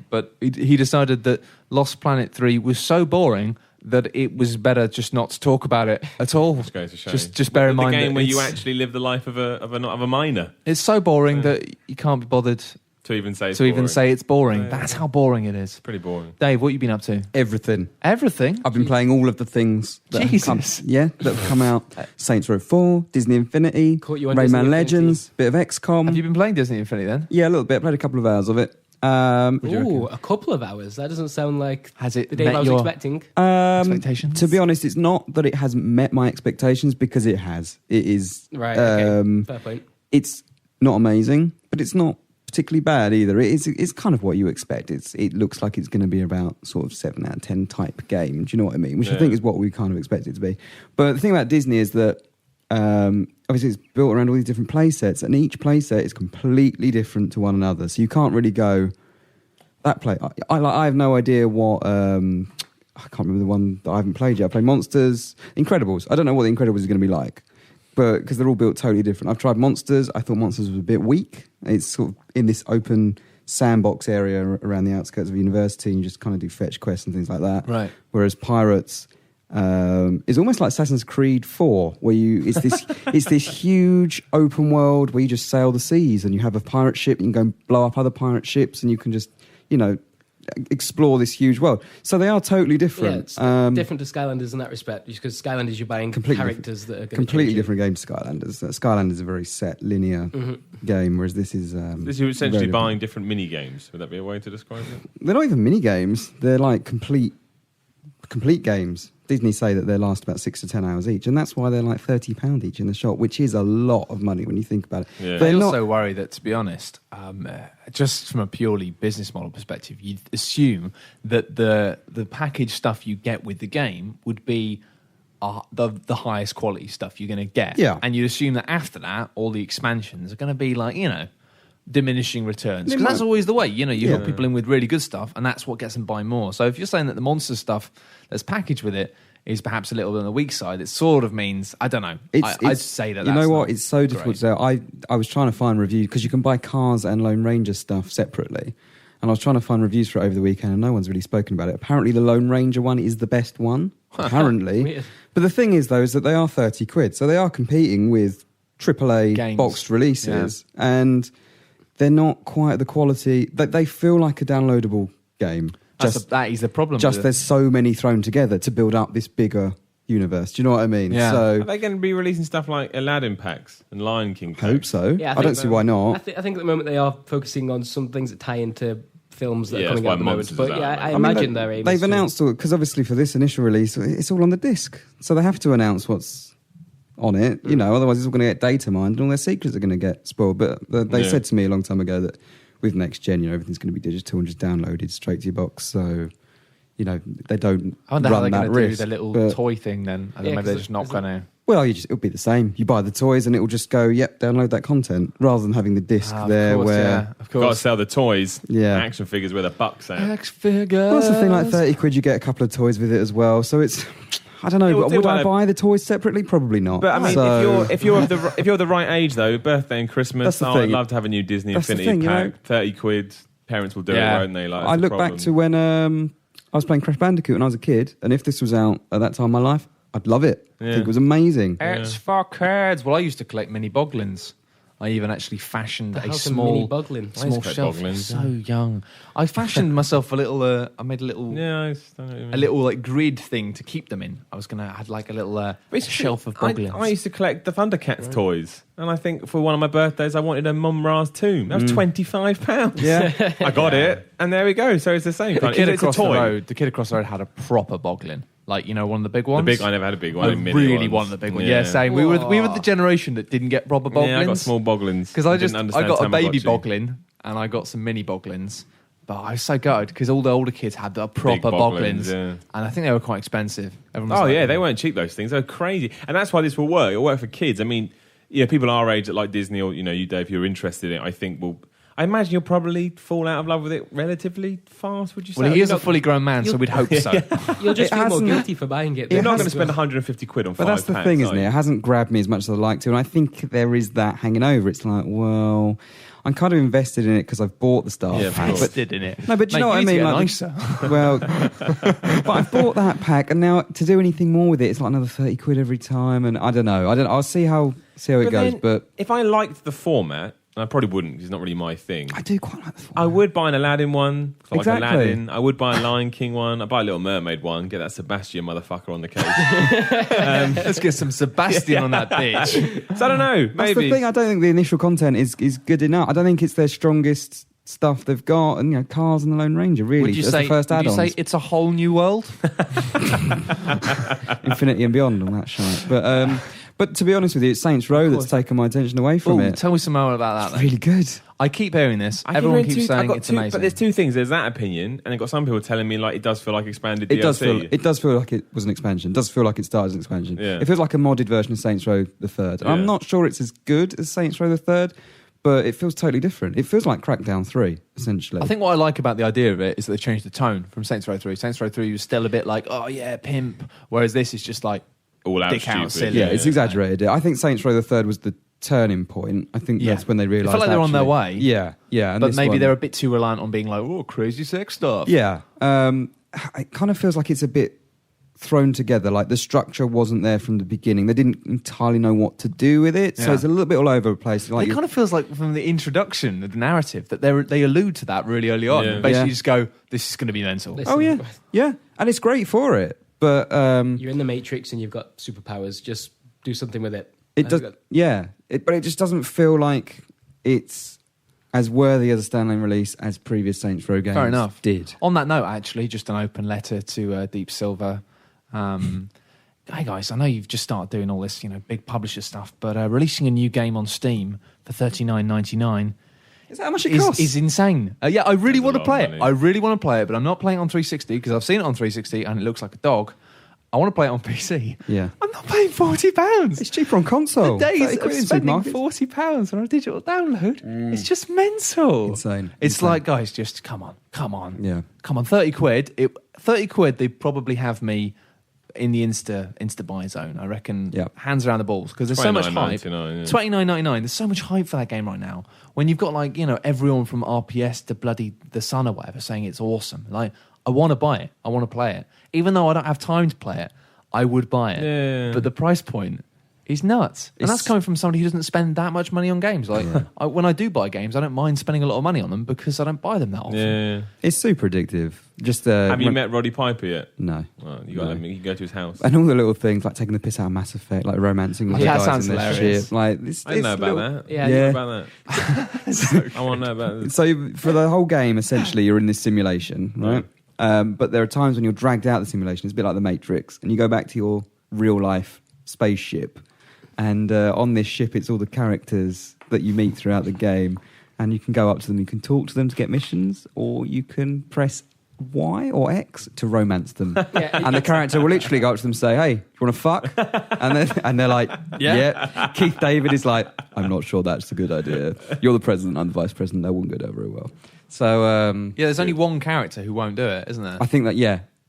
but he decided that Lost Planet 3 was so boring that it was better just not to talk about it at all. Just goes to show. Just bear in mind the game that where you it's- actually live the life of a miner It's so boring that you can't be bothered to even say it's to even boring. say it's boring. Yeah. That's how boring it is. Pretty boring. Dave, what have you been up to? Everything. Everything. I've been playing all of the things that have come, Jesus. that have come out. Saints Row 4, Disney Infinity, Caught you on Disney Rayman Infinity. Legends, bit of XCOM. Have you been playing Disney Infinity then? Yeah, a little bit. I played a couple of hours of it. Ooh, a couple of hours. That doesn't sound like Has it the Dave met I was your expecting. expectations? To be honest, it's not that it hasn't met my expectations, because it has. It is. Right, okay. Fair point. It's not amazing, but it's not particularly bad either. It's kind of what you expect. It looks like it's going to be about sort of 7 out of 10 type game. Do you know what I mean? Which I think is what we kind of expect it to be. But the thing about Disney is that obviously it's built around all these different play sets, and each play set is completely different to one another. So you can't really go that play. I have no idea what. I can't remember the one that I haven't played yet. I played Monsters, Incredibles. I don't know what the Incredibles is going to be like, but because they're all built totally different. I've tried Monsters. I thought Monsters was a bit weak. It's sort of in this open sandbox area around the outskirts of university, and you just kind of do fetch quests and things like that. Right. Whereas Pirates is almost like Assassin's Creed 4, where it's this huge open world where you just sail the seas, and you have a pirate ship. You can go and blow up other pirate ships, and you can just explore this huge world. So they are totally different. Yeah, it's different to Skylanders in that respect, just because Skylanders you're buying characters that are going to completely change different game to Skylanders. Skylanders is a very set linear game, whereas this is You're essentially very buying different mini games. Would that be a way to describe it? They're not even mini games. They're like complete games. Disney say that they last about 6 to 10 hours each, and that's why they're like £30 each in the shop, which is a lot of money when you think about it. Yeah. I also worry that, to be honest, just from a purely business model perspective, you'd assume that the package stuff you get with the game would be the highest quality stuff you're going to get. Yeah. And you'd assume that after that, all the expansions are going to be like, diminishing returns. Because that's always the way. You hook people in with really good stuff, and that's what gets them buying more. So if you're saying that the monster stuff that's packaged with it is perhaps a little bit on the weak side, it sort of means, I don't know. I'd say that. You that's know what? not It's so difficult to say. I was trying to find reviews, because you can buy Cars and Lone Ranger stuff separately. And I was trying to find reviews for it over the weekend, and no one's really spoken about it. Apparently the Lone Ranger one is the best one. Apparently. Weird. But the thing is, though, is that they are £30. So they are competing with AAA Games. boxed releases. Yeah. And they're not quite the quality. They feel like a downloadable game. that is the problem. Just with there's so many thrown together to build up this bigger universe. Do you know what I mean? Yeah. So Are they going to be releasing stuff like Aladdin packs and Lion King packs? I hope so. Yeah, I don't see why not. I think at the moment they are focusing on some things that tie into films that Yeah, are coming that's out at the why moment. Monsters But is yeah, out, I right? imagine they're aiming They've to- announced, because obviously for this initial release, it's all on the disc. So they have to announce what's on it, otherwise it's all going to get data mined and all their secrets are going to get spoiled. But they said to me a long time ago that with next gen, everything's going to be digital and just downloaded straight to your box. So, they don't I wonder how they're run that going to do risk. the little But- toy thing then. I don't know, Yeah, maybe they're 'cause just not going to. Well, it'll be the same. You buy the toys and it will just go, yep, download that content, rather than having the disc there where... of Got to course. sell the toys, Yeah. action figures where the buck's at. X figures. Well, that's the thing, like £30, you get a couple of toys with it as well. So it's... I don't know, It will but do would well, I buy the toys separately? Probably not. But I mean, So- if you're the right age though, birthday and Christmas, That's the I'd thing. love to have a new Disney That's the Infinity thing, pack. £30, parents will do Yeah. it, won't they? Like, I that's the look back problem. to when I was playing Crash Bandicoot when I was a kid, and if this was out at that time in my life, I'd love it. I Yeah. think it was amazing. It's for kids. Well, I used to collect mini boglins. I even actually fashioned The a hell's a small mini boglin? I small used to collect shelf. boglins. So young. I fashioned myself a little. I made a little. Yeah, I don't know what you mean. A little like grid thing to keep them in. I had like a little But it's shelf of true. boglins. I used to collect the Thundercats toys, and I think for one of my birthdays, I wanted a Mum Ra's tomb. That was £25. Yeah. I got it, and there we go. So it's the same. the kind. kid It's a across the toy. road. The kid across the road had a proper boglin, like one of the big The ones. big, I never had a big one. I mini really ones. wanted the big one. Yeah, same. We were the generation that didn't get proper boglins. Yeah, I got small boglins Because I got a baby Tamagotchi. boglin and I got some mini boglins. But I was so gutted because all the older kids had the proper boglins, yeah. and I think they were quite expensive. Everyone was Oh like, yeah, they weren't cheap. Those things, they're crazy, and that's why this will work. It'll work for kids. I mean, people our age that like Disney, or you, Dave, if you're interested in it, I think I imagine you'll probably fall out of love with it relatively fast. Would you say? Well, he is a fully grown man, so we'd hope so. You'll just It feel more hasn't- guilty for buying it. You're not has- going to spend 150 quid on But 5 that's the packs, thing, are isn't it? you? It hasn't grabbed me as much as I'd like to. And I think there is that hanging over. It's like, well, I'm kind of invested in it because I've bought the starter Yeah, of pack. course. But, did in it. no, but do you know what I mean? Like, Nicer. well, but I've bought that pack, and now to do anything more with it, it's like another 30 quid every time. And I don't know. I'll see how it goes. then, But if I liked the format, and I probably wouldn't because it's not really my thing. I do quite like the format. I would buy an Aladdin one. 'Cause I like Exactly. Aladdin. I would buy a Lion King one. I'd buy a Little Mermaid one. Get that Sebastian motherfucker on the case. Let's get some Sebastian on that bitch. So I don't know. That's Maybe. the thing. I don't think the initial content is good enough. I don't think it's their strongest stuff they've got. And Cars and the Lone Ranger, really. Would you as say? the first Would you add-ons. say it's a whole new world? Infinity and Beyond on that shite. But to be honest with you, it's Saints Row that's taken my attention away from it. Tell me some more about that. It's Then. really good. I keep hearing this. I keep Everyone hearing keeps I've saying got it's two, amazing. But there's two things. There's that opinion, and I've got some people telling me like it does feel like expanded It DLC. does feel like it was an expansion. It does feel like it started as an expansion. Yeah. It feels like a modded version of Saints Row the Third. And I'm Yeah. not sure it's as good as Saints Row the Third, but it feels totally different. It feels like Crackdown 3, essentially. I think what I like about the idea of it is that they changed the tone from Saints Row 3. Saints Row 3 was still a bit like, oh yeah, pimp, whereas this is just like All out dick out, stupid. silly. yeah, it's exaggerated. I think Saints Row the Third was the turning point. I think Yeah. that's when they realised. It felt like they were on their way. Yeah, yeah. And but this maybe one- they're a bit too reliant on being like, oh, crazy sex stuff. Yeah. It kind of feels like it's a bit thrown together. Like the structure wasn't there from the beginning. They didn't entirely know what to do with it. So Yeah. it's a little bit all over the place. Like It kind of feels like from the introduction of the narrative that they allude to that really early on. Yeah. And basically Yeah. just go, this is going to be mental. Listen, oh, yeah. Yeah. And it's great for it. But You're in the Matrix and you've got superpowers. Just do something with it. it does. Yeah. But it just doesn't feel like it's as worthy as a standalone release as previous Saints Row games Fair enough. did. On that note, actually, just an open letter to Deep Silver. Hey guys, I know you've just started doing all this, big publisher stuff, but releasing a new game on Steam for $39.99 Is that how much it costs? is insane. Yeah, I really That's a want to lot of play it. money. I really want to play it, but I'm not playing it on 360 because I've seen it on 360 and it looks like a dog. I want to play it on PC. Yeah. I'm not paying £40. It's cheaper on console. The days 30 of quid in spending supermarkets. £40 on a digital download, it's just mental. Insane. It's Insane. like, guys, just come on. Yeah. Come on, 30 quid. 30 quid, they probably have me in the Insta buy zone. I reckon Yep. hands around the balls because there's so much hype. $29.99, yeah. $29.99. There's so much hype for that game right now. When you've got everyone from RPS to bloody The Sun or whatever saying it's awesome. Like, I want to buy it. I want to play it. Even though I don't have time to play it, I would buy it. Yeah. But the price point is nuts. And that's It's- coming from somebody who doesn't spend that much money on games. Like, when I do buy games, I don't mind spending a lot of money on them because I don't buy them that often. Yeah. It's super addictive. Just Have you met Roddy Piper yet? No. Well, you got you can go to his house. And all the little things like taking the piss out of Mass Effect, like romancing with Yeah, the that guys sounds and their hilarious. shit. Like I didn't know about that. Yeah. I didn't Yeah. know about that. I want to know about this. So for the whole game, essentially, you're in this simulation, right? But there are times when you're dragged out of the simulation. It's a bit like the Matrix, and you go back to your real life spaceship. And on this ship, it's all the characters that you meet throughout the game, and you can go up to them. You can talk to them to get missions, or you can press Y or X to romance them. And the character will literally go up to them and say, "Hey, do you want to fuck?" And they're like, "Yeah." Keith David is like, "I'm not sure that's a good idea. You're the president, I'm the vice president. That wouldn't go down very well." So Yeah, there's only one character who won't do it, isn't there? I think that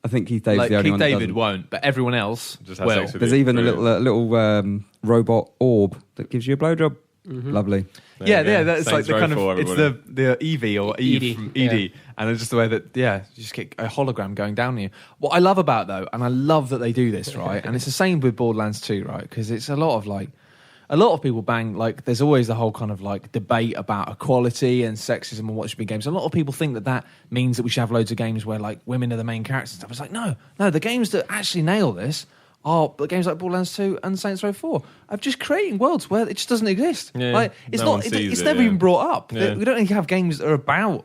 I think Keith David's Like, the only Keith one that David doesn't. won't, but everyone else Just have will. sex with There's you. even a Brilliant. little robot orb that gives you a blowjob. Lovely. There Yeah, you go. yeah, that's like Saints the Row kind of 4, it's everybody. the Eevee or Eve Edie, from Edie, and it's just the way that you just get a hologram going down you. What I love about though, and I love that they do this right, and it's the same with Borderlands 2, right? Because it's a lot of people bang like there's always the whole kind of like debate about equality and sexism and what should be games. A lot of people think that means that we should have loads of games where like women are the main characters and stuff. It's like no, the games that actually nail this are the games like Borderlands 2 and Saints Row 4 of just creating worlds where it just doesn't exist. Yeah, like it's no one not, sees it's it, never yeah. even brought up. Yeah. We don't even have games that are about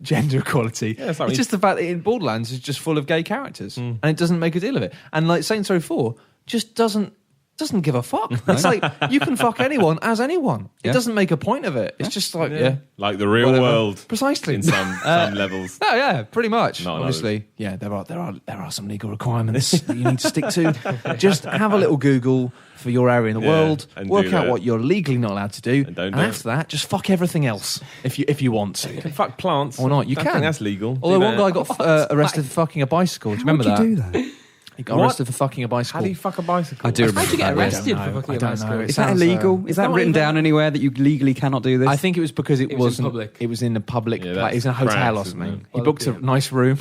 gender equality. Yeah, it's it's like just the fact that in Borderlands is just full of gay characters, and it doesn't make a deal of it. And like Saints Row 4 just doesn't doesn't give a fuck. It's like you can fuck anyone as anyone. It doesn't make a point of it. It's just like like the real whatever. world, Precisely in some levels. Oh yeah, pretty much. Not Obviously, there are some legal requirements that you need to stick to. Just have a little Google for your area in the world, and work do out that. what you're legally not allowed to do, and after that, just fuck everything else if you want to. You can fuck plants Or not, you I can. think that's legal. Although Do one that. guy got arrested for fucking a bicycle. Do you remember How'd that? you do that? He got arrested for fucking a bicycle. How do you fuck a bicycle? I do remember How'd you get that, arrested I for don't fucking a know. bicycle? It Is that sounds, illegal? Is that not written even- down anywhere that you legally cannot do this? I think it was because it was in wasn't. public. It was in a public. Yeah, It was in a that's hotel or crass, something. isn't it? He Well, booked a yeah. nice room.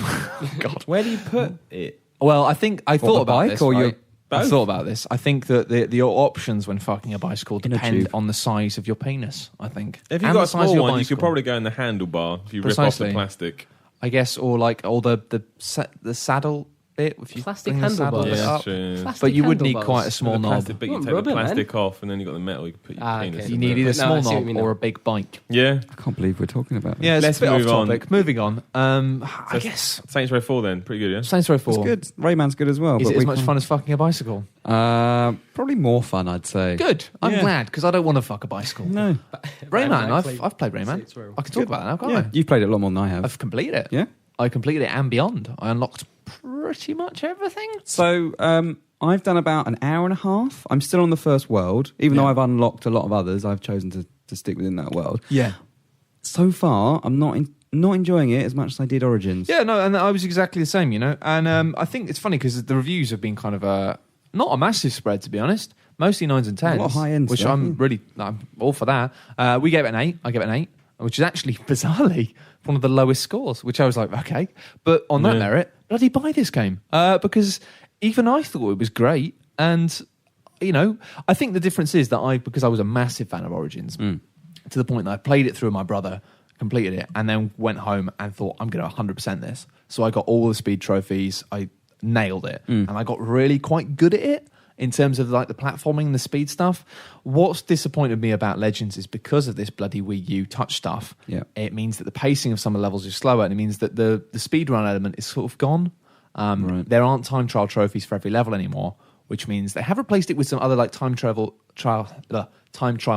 God. Where do you put it? Well, I think I thought the about bike this. or your- right? I Both? thought about this. I think that the options when fucking a bicycle In a depend tube. on the size of your penis. I think. If you've And got the a size of small your one, you bicycle, could probably go in the handlebar if you rip off Precisely. the plastic. I guess, or like all the saddle bit. If you Plastic bring the saddle handlebars. bit Yeah, up. true. Plastic But you would need handlebars. quite a small The knob. plastic, but you Well, take rubber, the man. plastic off, and then you have got the metal. You can put your Ah, penis. okay. in You need there. either a No, small I see what you knob mean or now. a big bike. Yeah. I can't believe we're talking about this. Yeah, it's Let's a bit off move on. topic. Moving on. I guess Saints Row 4 then, pretty good, yeah. Saints Row 4. It's good. Rayman's good as well. Is but it as we much can't- fun as fucking a bicycle? Probably more fun, I'd say. Good. I'm Yeah. glad because I don't want to fuck a bicycle. No. Rayman. I I've played Rayman. Saints Row. I can talk about that now, can't Yeah, I? you've played it a lot more than I have. I've completed it. Yeah. I completed it and beyond. I unlocked pretty much everything. So I've done about an hour and a half. I'm still on the first world, even though I've unlocked a lot of others. I've chosen to stick within that world. Yeah. So far, I'm not enjoying it as much as I did Origins. Yeah, no, and I was exactly the same, you know. And I think it's funny because the reviews have been kind of not a massive spread, to be honest. Mostly 9s and 10s. A lot of high-end which stuff, I'm all for that. We gave it an 8. I gave it an 8, which is actually, bizarrely, one of the lowest scores, which I was like, okay. But on that merit, bloody buy this game. Because even I thought it was great. And, you know, I think the difference is that because I was a massive fan of Origins, to the point that I played it through with my brother, completed it, and then went home and thought, I'm going to 100% this. So I got all the speed trophies. I nailed it. And I got really quite good at it in terms of like the platforming, the speed stuff. What's disappointed me about Legends is because of this bloody Wii U touch stuff, it means that the pacing of some of the levels is slower, and it means that the speedrun element is sort of gone. There aren't time trial trophies for every level anymore, which means they have replaced it with some other like time trial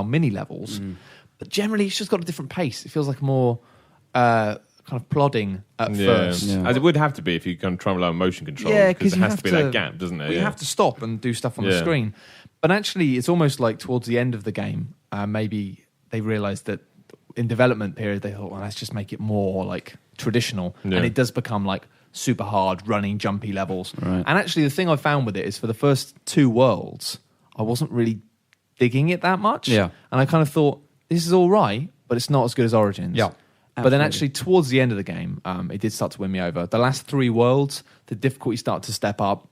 mini levels. But generally, it's just got a different pace. It feels like more kind of plodding at first. Yeah. As it would have to be if you can try and rely on motion control. Yeah, because because there has to be that gap, doesn't there? You have to stop and do stuff on the Yeah. screen. But actually, it's almost like towards the end of the game, maybe they realised that in development period, they thought, well, let's just make it more like traditional. Yeah. And it does become like super hard, running, jumpy levels. Right. And actually, the thing I found with it is for the first 2 worlds, I wasn't really digging it that much. Yeah. And I kind of thought, this is all right, but it's not as good as Origins. Yeah. But then Absolutely. actually, towards the end of the game, it did start to win me over. The last 3 worlds, the difficulty started to step up.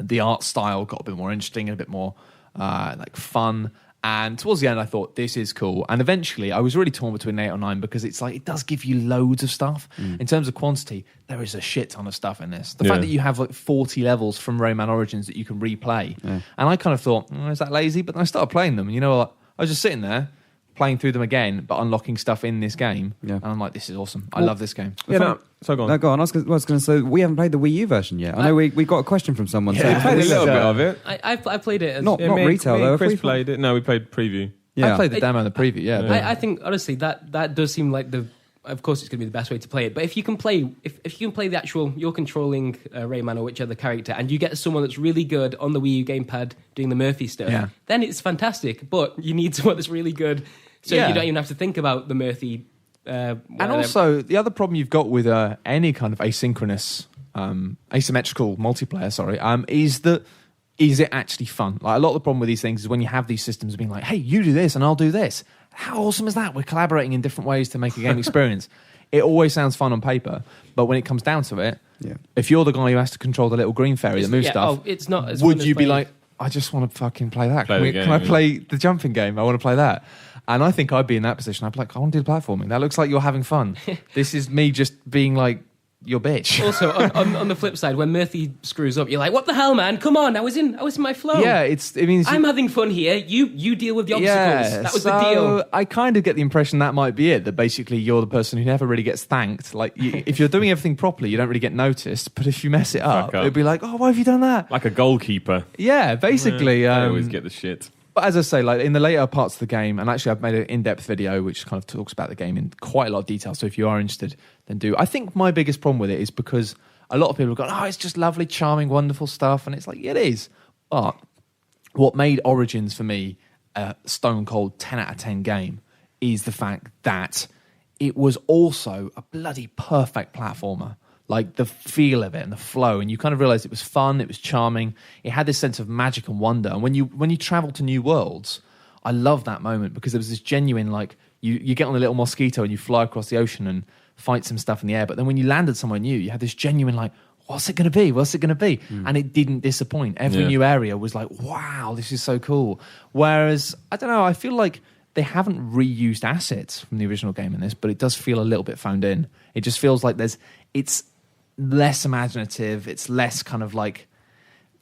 The art style got a bit more interesting and a bit more like fun. And towards the end, I thought, this is cool. And eventually, I was really torn between 8 or 9 because it's like, it does give you loads of stuff. In terms of quantity, there is a shit ton of stuff in this. The fact that you have like 40 levels from Rayman Origins that you can replay. And I kind of thought, is that lazy? But then I started playing them. And you know what? I was just sitting there, playing through them again, but unlocking stuff in this game. And I'm like, this is awesome. I love this game. Yeah, no, so go on. No, go on. I was going to say, we haven't played the Wii U version yet. I know we got a question from someone. Yeah. saying, We played a little bit of it. I played it as Not Yeah, me and- retail, me and though. Chris Have we? played it. No, we played preview. Yeah. I played the demo and the preview, I think honestly that does seem like of course it's going to be the best way to play it. But if you can play if you can play the actual, you're controlling Rayman or whichever character, and you get someone that's really good on the Wii U gamepad doing the Murphy stuff, then it's fantastic. But you need someone that's really good, so you don't even have to think about the Murphy. And also, the other problem you've got with any kind of asynchronous, asymmetrical multiplayer, is that is it actually fun? Like a lot of the problem with these things is when you have these systems being like, hey, you do this and I'll do this. How awesome is that? We're collaborating in different ways to make a game experience. It always sounds fun on paper, but when it comes down to it, if you're the guy who has to control the little green fairy that moves stuff, it's not as would fun as you be playing- like, I just want to fucking play that. Play the game, Can I yeah. play the jumping game? I want to play that. And I think I'd be in that position. I'd be like, I want to do the platforming. That looks like you're having fun. This is me just being like your bitch. Also, on the flip side, when Murphy screws up, you're like, "What the hell, man? Come on, I was in my flow." Yeah, it means I'm having fun here. You deal with the obstacles. That was the deal. I kind of get the impression that might be it. That basically you're the person who never really gets thanked. Like if you're doing everything properly, you don't really get noticed. But if you mess it up, it'd be like, "Oh, why have you done that?" Like a goalkeeper. Yeah, basically. I always get the shit. But as I say, like in the later parts of the game, and actually I've made an in-depth video which kind of talks about the game in quite a lot of detail. So if you are interested, then do. I think my biggest problem with it is because a lot of people have gone, "Oh, it's just lovely, charming, wonderful stuff," and it's like, yeah, it is. But what made Origins for me a stone cold 10 out of 10 game is the fact that it was also a bloody perfect platformer. Like the feel of it and the flow, and you kind of realized it was fun, it was charming, it had this sense of magic and wonder. And when you travel to new worlds, I love that moment because there was this genuine, like, you get on a little mosquito and you fly across the ocean and fight some stuff in the air, but then when you landed somewhere new, you had this genuine, like, what's it going to be? What's it going to be? And it didn't disappoint. Every new area was like, wow, this is so cool. Whereas, I don't know, I feel like they haven't reused assets from the original game in this, but it does feel a little bit phoned in. It just feels like it's less imaginative, it's less kind of like,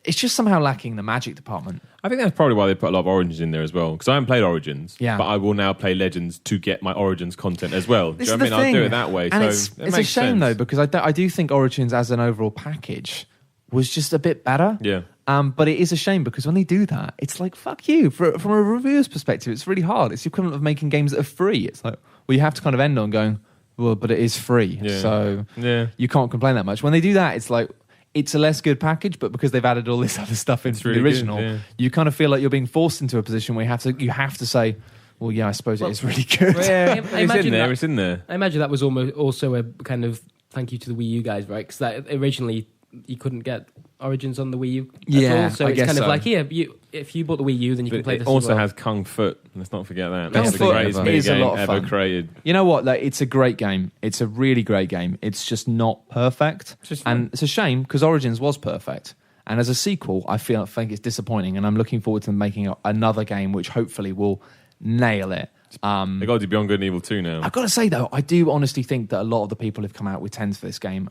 it's just somehow lacking the magic department. I think that's probably why they put a lot of Origins in there as well, because I haven't played Origins, but I will now play Legends to get my Origins content as well. Do you know what I mean? I'll do it that way. And so it's a shame though, because I do think Origins as an overall package was just a bit better. Yeah. But it is a shame because when they do that, it's like, fuck you. From a reviewer's perspective, it's really hard. It's the equivalent of making games that are free. It's like, well, you have to kind of end on going, well, but it is free, so you can't complain that much. When they do that, it's like, it's a less good package, but because they've added all this other stuff into the original, you kind of feel like you're being forced into a position where you have to say, well, yeah, I suppose it is really good. Yeah, it's in there. I imagine that was also a kind of thank you to the Wii U guys, right? Because that originally you couldn't get Origins on the Wii U at all. So it's kind of like, here, if you bought the Wii U, then you can play this. It also as well. has Kung Fu. Let's not forget that. Kung That's Fu the greatest is a game lot of ever fun. created. You know what? Like, it's a great game. It's a really great game. It's just not perfect, and it's a shame because Origins was perfect. And as a sequel, I think it's disappointing, and I'm looking forward to making another game which hopefully will nail it. They got to do Beyond Good and Evil 2 now. I've got to say though, I do honestly think that a lot of the people who've come out with 10s for this game,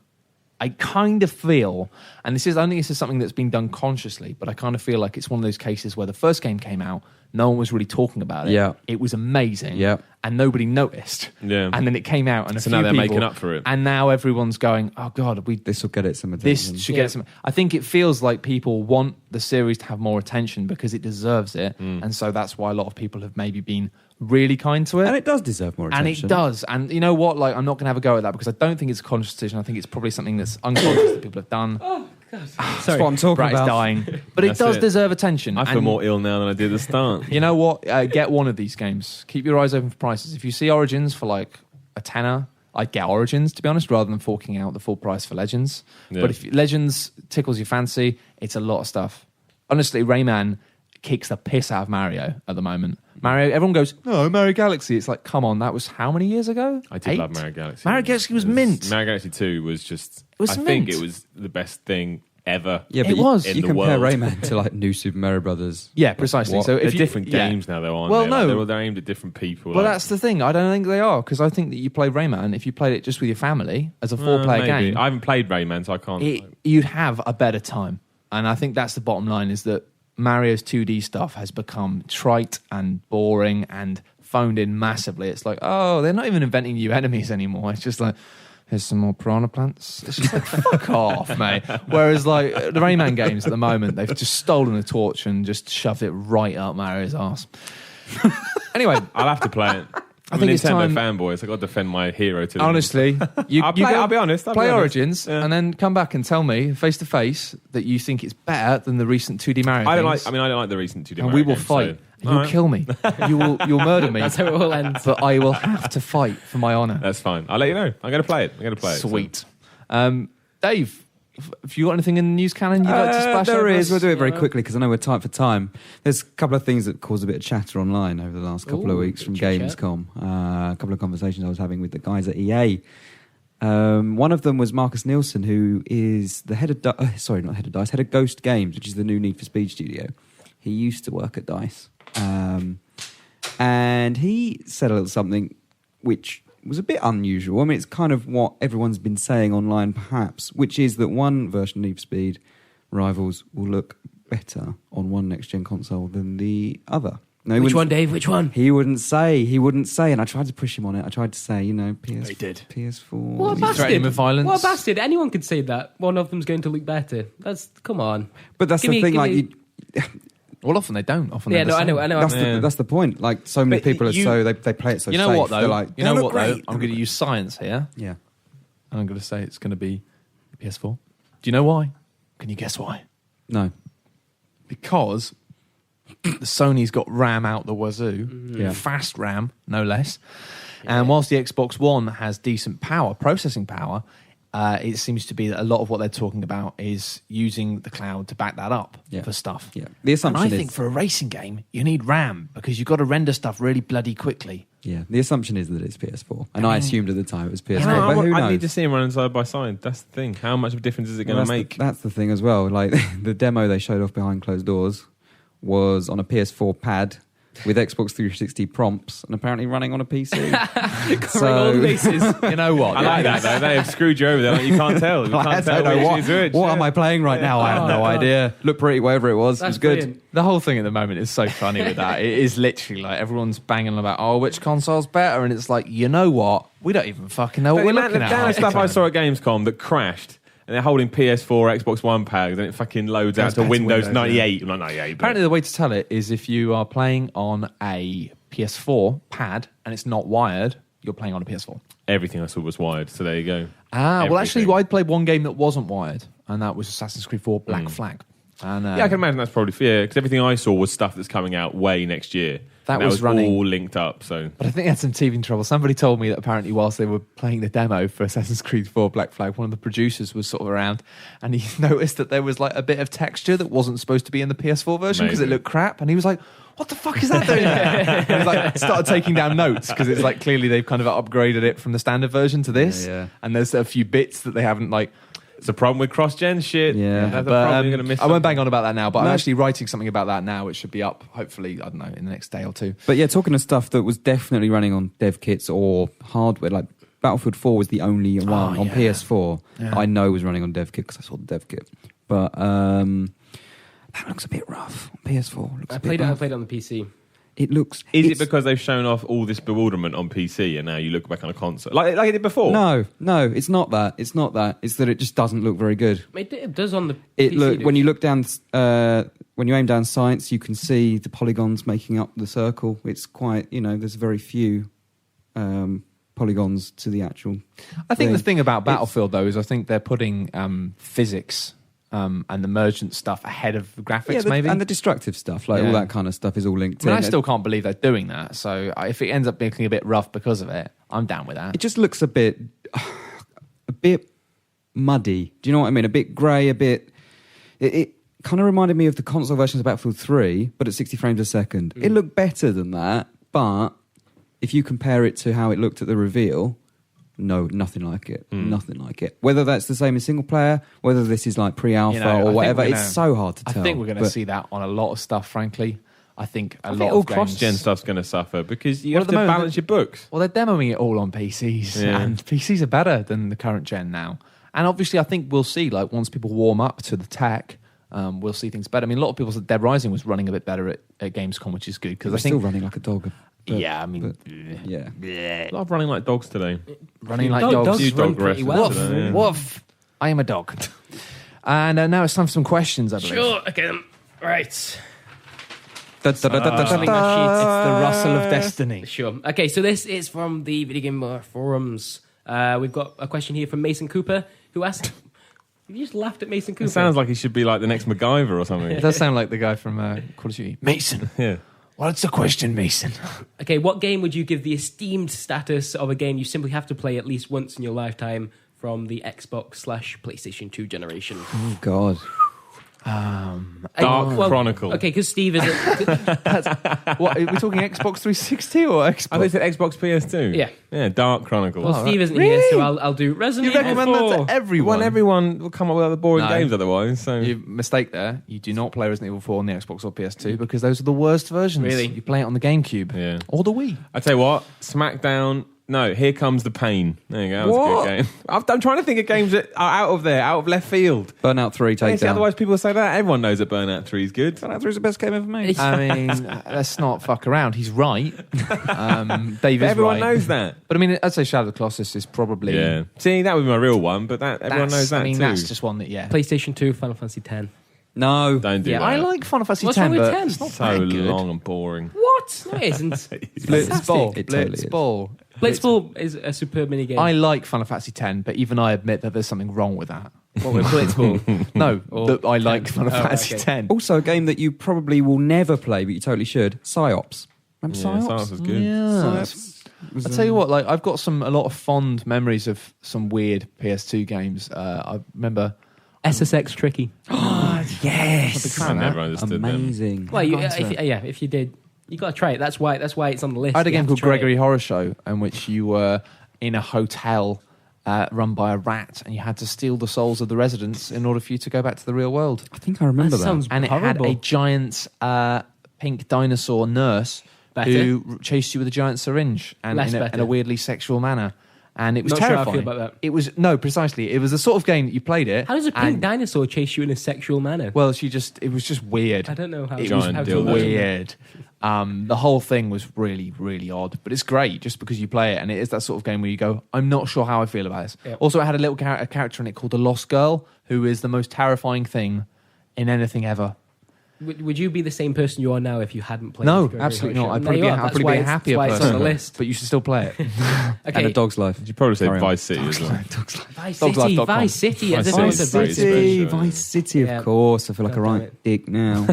I kind of feel, and I don't think this is something that's been done consciously, but I kind of feel like it's one of those cases where the first game came out, no one was really talking about it. Yeah. It was amazing. Yeah. And nobody noticed. Yeah. And then it came out, and So now they're making up for it. And now everyone's going, oh God, This will get it some attention. this should get some. I think it feels like people want the series to have more attention because it deserves it. And so that's why a lot of people have maybe been really kind to it. And it does deserve more attention. And it does. And you know what? Like, I'm not going to have a go at that because I don't think it's a conscious decision. I think it's probably something that's unconscious that people have done. Oh, God. That's what I'm talking Brat is about. dying. But it That's does it. deserve attention. I feel And more ill now than I did at the start. you know what? Get one of these games. Keep your eyes open for prices. If you see Origins for like a tenner, I'd get Origins, to be honest, rather than forking out the full price for Legends. Yeah. But if Legends tickles your fancy, it's a lot of stuff. Honestly, Rayman kicks the piss out of Mario at the moment. Mario, everyone goes, no, Mario Galaxy. It's like, come on, that was how many years ago? I did 8? love Mario Galaxy. Mario Galaxy was mint. Mario Galaxy 2 was just... was I mint. think it was the best thing ever. Yeah, but It was. You in the compare world. Rayman to like New Super Mario Brothers. Yeah, precisely. What? So They're if you, different yeah. games now, though, aren't Well, they? no. Like, they're aimed at different people. Well, like- that's the thing. I don't think they are because I think that you play Rayman, if you played it just with your family as a 4-player maybe. game, I haven't played Rayman, so I can't... you'd have a better time. And I think that's the bottom line, is that Mario's 2D stuff has become trite and boring and phoned in massively. It's like, oh, they're not even inventing new enemies anymore. It's just like, here's some more piranha plants. It's just like, fuck off, mate. Whereas like the Rayman games at the moment, they've just stolen the torch and just shoved it right up Mario's arse. Anyway, I'll have to play it. I'm think a it's Nintendo time- fanboy, so I've got to defend my hero to them. honestly, I'll be honest. Play Origins and then come back and tell me face to face that you think it's better than the recent 2D Mario I don't games. like the recent 2D and Mario we will games, fight. so- You'll Alright. kill me. You'll murder me. That's how it all ends. But I will have to fight for my honour. That's fine. I'll let you know. I'm going to play it. Sweet. Dave, have you got anything in the news canon you'd like to splash There over is. us? We'll do it very quickly because I know we're tight for time. There's a couple of things that caused a bit of chatter online over the last couple of Ooh, weeks from chit-chat. Gamescom. A couple of conversations I was having with the guys at EA. One of them was Marcus Nielsen, who is the head of head of Ghost Games, which is the new Need for Speed studio. He used to work at DICE, and he said a little something which was a bit unusual. I mean, it's kind of what everyone's been saying online, perhaps, which is that one version of Need for Speed Rivals will look better on one next-gen console than the other. No, Which one, Dave? Which one? He wouldn't say, and I tried to push him on it. I tried to say, He did. PS4. What a You threaten him with violence? What a bastard. Anyone could say that. One of them's going to look better. Come on. But that's Give the me- thing, give like, me- Well, often they don't. Often Yeah, they're no, the I same. know. That's the point. Like, so many But people you- are they play it so You know safe. what, though? They're like, you know "They what, look though? great." I'm going to use science here. Yeah. And I'm going to say it's going to be PS4. Do you know why? Can you guess why? No. Because the Sony's got RAM out the wazoo, Yeah. fast RAM, no less. And whilst the Xbox One has decent processing power, it seems to be that a lot of what they're talking about is using the cloud to back that up for stuff. Yeah. The And assumption I is, think for a racing game, you need RAM because you've got to render stuff really bloody quickly. yeah, the assumption is that it's PS4, and I assumed at the time it was PS4. No, but who knows? I need to see them running side by side. That's the thing. How much of a difference is it going Well, to make? That's the thing as well. Like the demo they showed off behind closed doors was on a PS4 pad with Xbox 360 prompts and apparently running on a PC. All the bases. You know what? I like that though. They have screwed you over there. Like, you can't tell. You I can't tell don't know which is which. what am I playing right now? I have no idea. Look pretty, whatever it was. It was That's good. brilliant. The whole thing at the moment is so funny with that. It is literally like everyone's banging about, oh, which console's better? And it's like, you know what? We don't even fucking know what we're looking at. The stuff I saw at Gamescom that crashed, and they're holding PS4, Xbox One pads, and it fucking loads out to back to Windows Windows, 98. Not 98, but Apparently, the way to tell it is if you are playing on a PS4 pad and it's not wired, you're playing on a PS4. everything I saw was wired. So there you go. Well, actually, Everything. I played one game that wasn't wired, and that was Assassin's Creed 4 Black Flag. And, Yeah, I can imagine that's probably fair because everything I saw was stuff that's coming out way next year. That And was running- all linked up. So But I think they had some teething trouble. Somebody told me that apparently whilst they were playing the demo for Assassin's Creed 4 Black Flag, one of the producers was sort of around and he noticed that there was like a bit of texture that wasn't supposed to be in the PS4 version because it Amazing. looked crap. And he was like, what the fuck is that doing there? He was like, started taking down notes because it's like clearly they've kind of upgraded it from the standard version to this. Yeah. And there's a few bits that they haven't like... it's a problem with cross-gen shit. Yeah. That's a But, problem. You're gonna miss I won't something. bang on about that now, but I'm No. actually writing something about that now. It should be up, hopefully, I don't know, in the next day or two. But yeah, talking of stuff that was definitely running on dev kits or hardware, like Battlefield 4 was the only one on yeah. PS4 Yeah. I know was running on dev kit because I saw the dev kit. But that looks a bit rough on PS4. Looks I a bit played it rough. on the PC. It looks. Is it it's- because they've shown off all this bewilderment on PC and now you look back on a console like it did before? No, it's not that. It's not that. It's that it just doesn't look very good. It does on the It PC. look dude. when you look down, when you aim down sights, you can see the polygons making up the circle. It's quite, there's very few polygons to the actual. I think the thing. thing about Battlefield, though, is I think they're putting physics and the emergent stuff ahead of the graphics, maybe. and the destructive stuff, like Yeah. all that kind of stuff, is all linked I mean, in. I still can't believe they're doing that. So if it ends up looking a bit rough because of it, I'm down with that. It just looks a bit muddy. Do you know what I mean? A bit grey, a bit. It kind of reminded me of the console versions of Battlefield 3, but at 60 frames a second. It looked better than that, but if you compare it to how it looked at the reveal, no, nothing like it. Nothing like it. Whether that's the same in single player, whether this is like pre-alpha I or think whatever, we're it's gonna- so hard to tell. I think we're going to But- see that on a lot of stuff, frankly. I think I lot think all of games... cross-gen stuff's going to suffer because you Well, have at to the moment, balance your books. Well, they're demoing it all on PCs, Yeah. and PCs are better than the current gen now. And obviously, I think we'll see, like, once people warm up to the tech, we'll see things better. I mean, a lot of people said Dead Rising was running a bit better at Gamescom, which is good, because We're I think... still running like a dog. But- yeah, I mean... yeah. A lot of running like dogs today. Running like Dog- dogs. dogs Few run dog pretty wrestlers well. today, yeah. Woof. I am a dog. And now it's time for some questions, I believe. Sure, okay, then. Right. It's the rustle of destiny. Sure. Okay, so this is from the Video Gamer forums. We've got a question here from Mason Cooper, who asked... You just laughed at Mason Cooper. It sounds like he should be like the next MacGyver or something. It does sound like the guy from Call of Duty. Mason. Yeah. What's the question, Mason? Okay, what game would you give the esteemed status of a game you simply have to play at least once in your lifetime from the Xbox/PlayStation 2 generation? Oh, God. Dark Chronicle. Okay, because Steve is... What, are we talking Xbox 360 or Xbox? I think it's Xbox PS2. Yeah. Yeah, Dark Chronicle. Well, Steve isn't here, so I'll do Resident You Evil recommend 4. that to everyone? Well, everyone will come up with other boring No. games otherwise. So You mistake there. You do not play Resident Evil 4 on the Xbox or PS2 because those are the worst versions. Really? You play it on the GameCube Yeah. or the Wii. I tell you what, SmackDown No, Here Comes the Pain. There you go. That was a good game. I'm trying to think of games that are out of left field. Burnout 3 takes down. Otherwise, people say that. Everyone knows that Burnout 3 is good. Burnout 3 is the best game ever made. I mean, let's not fuck around. He's right. Dave is Everyone right. knows that. But I mean, I'd say Shadow of the Colossus is probably... Yeah. See, that would be my real one, but everyone knows that I mean, too. that's just one that, PlayStation 2, Final Fantasy 10. No. Don't do Yeah, that. I like Final Fantasy What's 10, wrong with but 10? it's not so that good. long and boring. What? No, it isn't. Blitzball. It totally is. Blitzball. Blitzball is a superb minigame. I like Final Fantasy 10, but even I admit that there's something wrong with that. What, with Blitzball? No, that I like Final Fantasy okay. 10. Also, a game that you probably will never play, but you totally should. Psyops. Remember Yeah, Psyops? Psyops was good. Yeah. I'll tell you what, like I've got a lot of fond memories of some weird PS2 games. I remember SSX Tricky. Yes. I never understood them. Amazing. Well, got into if you did, you got to try it. That's why it's on the list. I had a You game have to called try it. Gregory Horror Show, in which you were in a hotel run by a rat, and you had to steal the souls of the residents in order for you to go back to the real world. I think I remember That that. sounds And it had horrible. a giant pink dinosaur nurse Better. who chased you with a giant syringe and Less in better. a weirdly sexual manner. And it was Not sure how I terrifying. feel about that. It was precisely. It was the sort of game that you played it. How does a pink and- dinosaur chase you in a sexual manner? Well, it was just weird. I don't know how. It Giant was how to dildo. imagine it. weird. The whole thing was really, really odd, but it's great just because you play it, and it is that sort of game where you go, I'm not sure how I feel about this. Yep. Also, it had a little a character in it called the Lost Girl, who is the most terrifying thing in anything ever. Would you be the same person you are now if you hadn't played? No, Gregory absolutely Horror not. Show? I'd There probably you be, are. I'd That's probably why be a it's- happier that's why person. it's on the list. But you should still play it. Okay, And a dog's life. You probably say Carry on. Vice City as well. Vice Dogslife.com. City, Vice City. As if Vice it was a City. Vice City. City. special, Vice City, of Yeah. course. I feel like a God damn right it. dick now.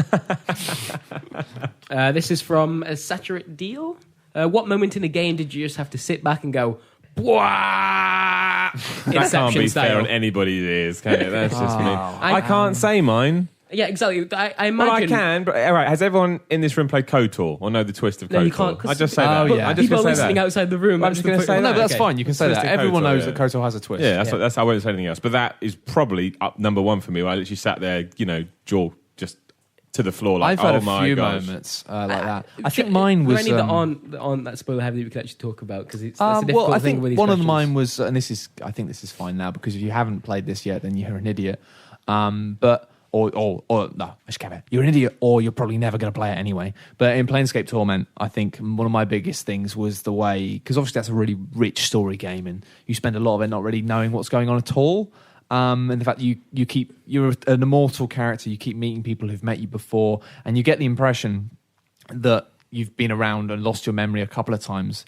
This is from a Saturate Deal. What moment in a game did you just have to sit back and go, "Bwah"? That can't Inception be fair on style. anybody's ears, can it? That's just me. Oh. I can't say mine. Yeah, exactly. I imagine. Well, I can, but all right. Has everyone in this room played KOTOR or know the twist of KOTOR? No, you can't, 'cause- I just say Oh, that. yeah. I just People are gonna say listening that. outside the room. I'm just gonna say No, that. but that's Okay. fine. You can say that. Twisted Everyone KOTOR, knows yeah. that KOTOR has a twist. Yeah, that's I won't say anything else. But that is probably up number one for me. Where I literally sat there, jaw just to the floor, like, I've had oh a my few gosh. moments like that. I think mine Were was. any that aren't that spoiler heavy that we could actually talk about because it's that's a difficult well, I thing think with these one of questions. mine was, and I think this is fine now because if you haven't played this yet, then you're an idiot. But or no, I should have it. You're an idiot, or you're probably never going to play it anyway. But in Planescape Torment, I think one of my biggest things was the way, because obviously that's a really rich story game, and you spend a lot of it not really knowing what's going on at all. And the fact that you're an immortal character, you keep meeting people who've met you before, and you get the impression that you've been around and lost your memory a couple of times.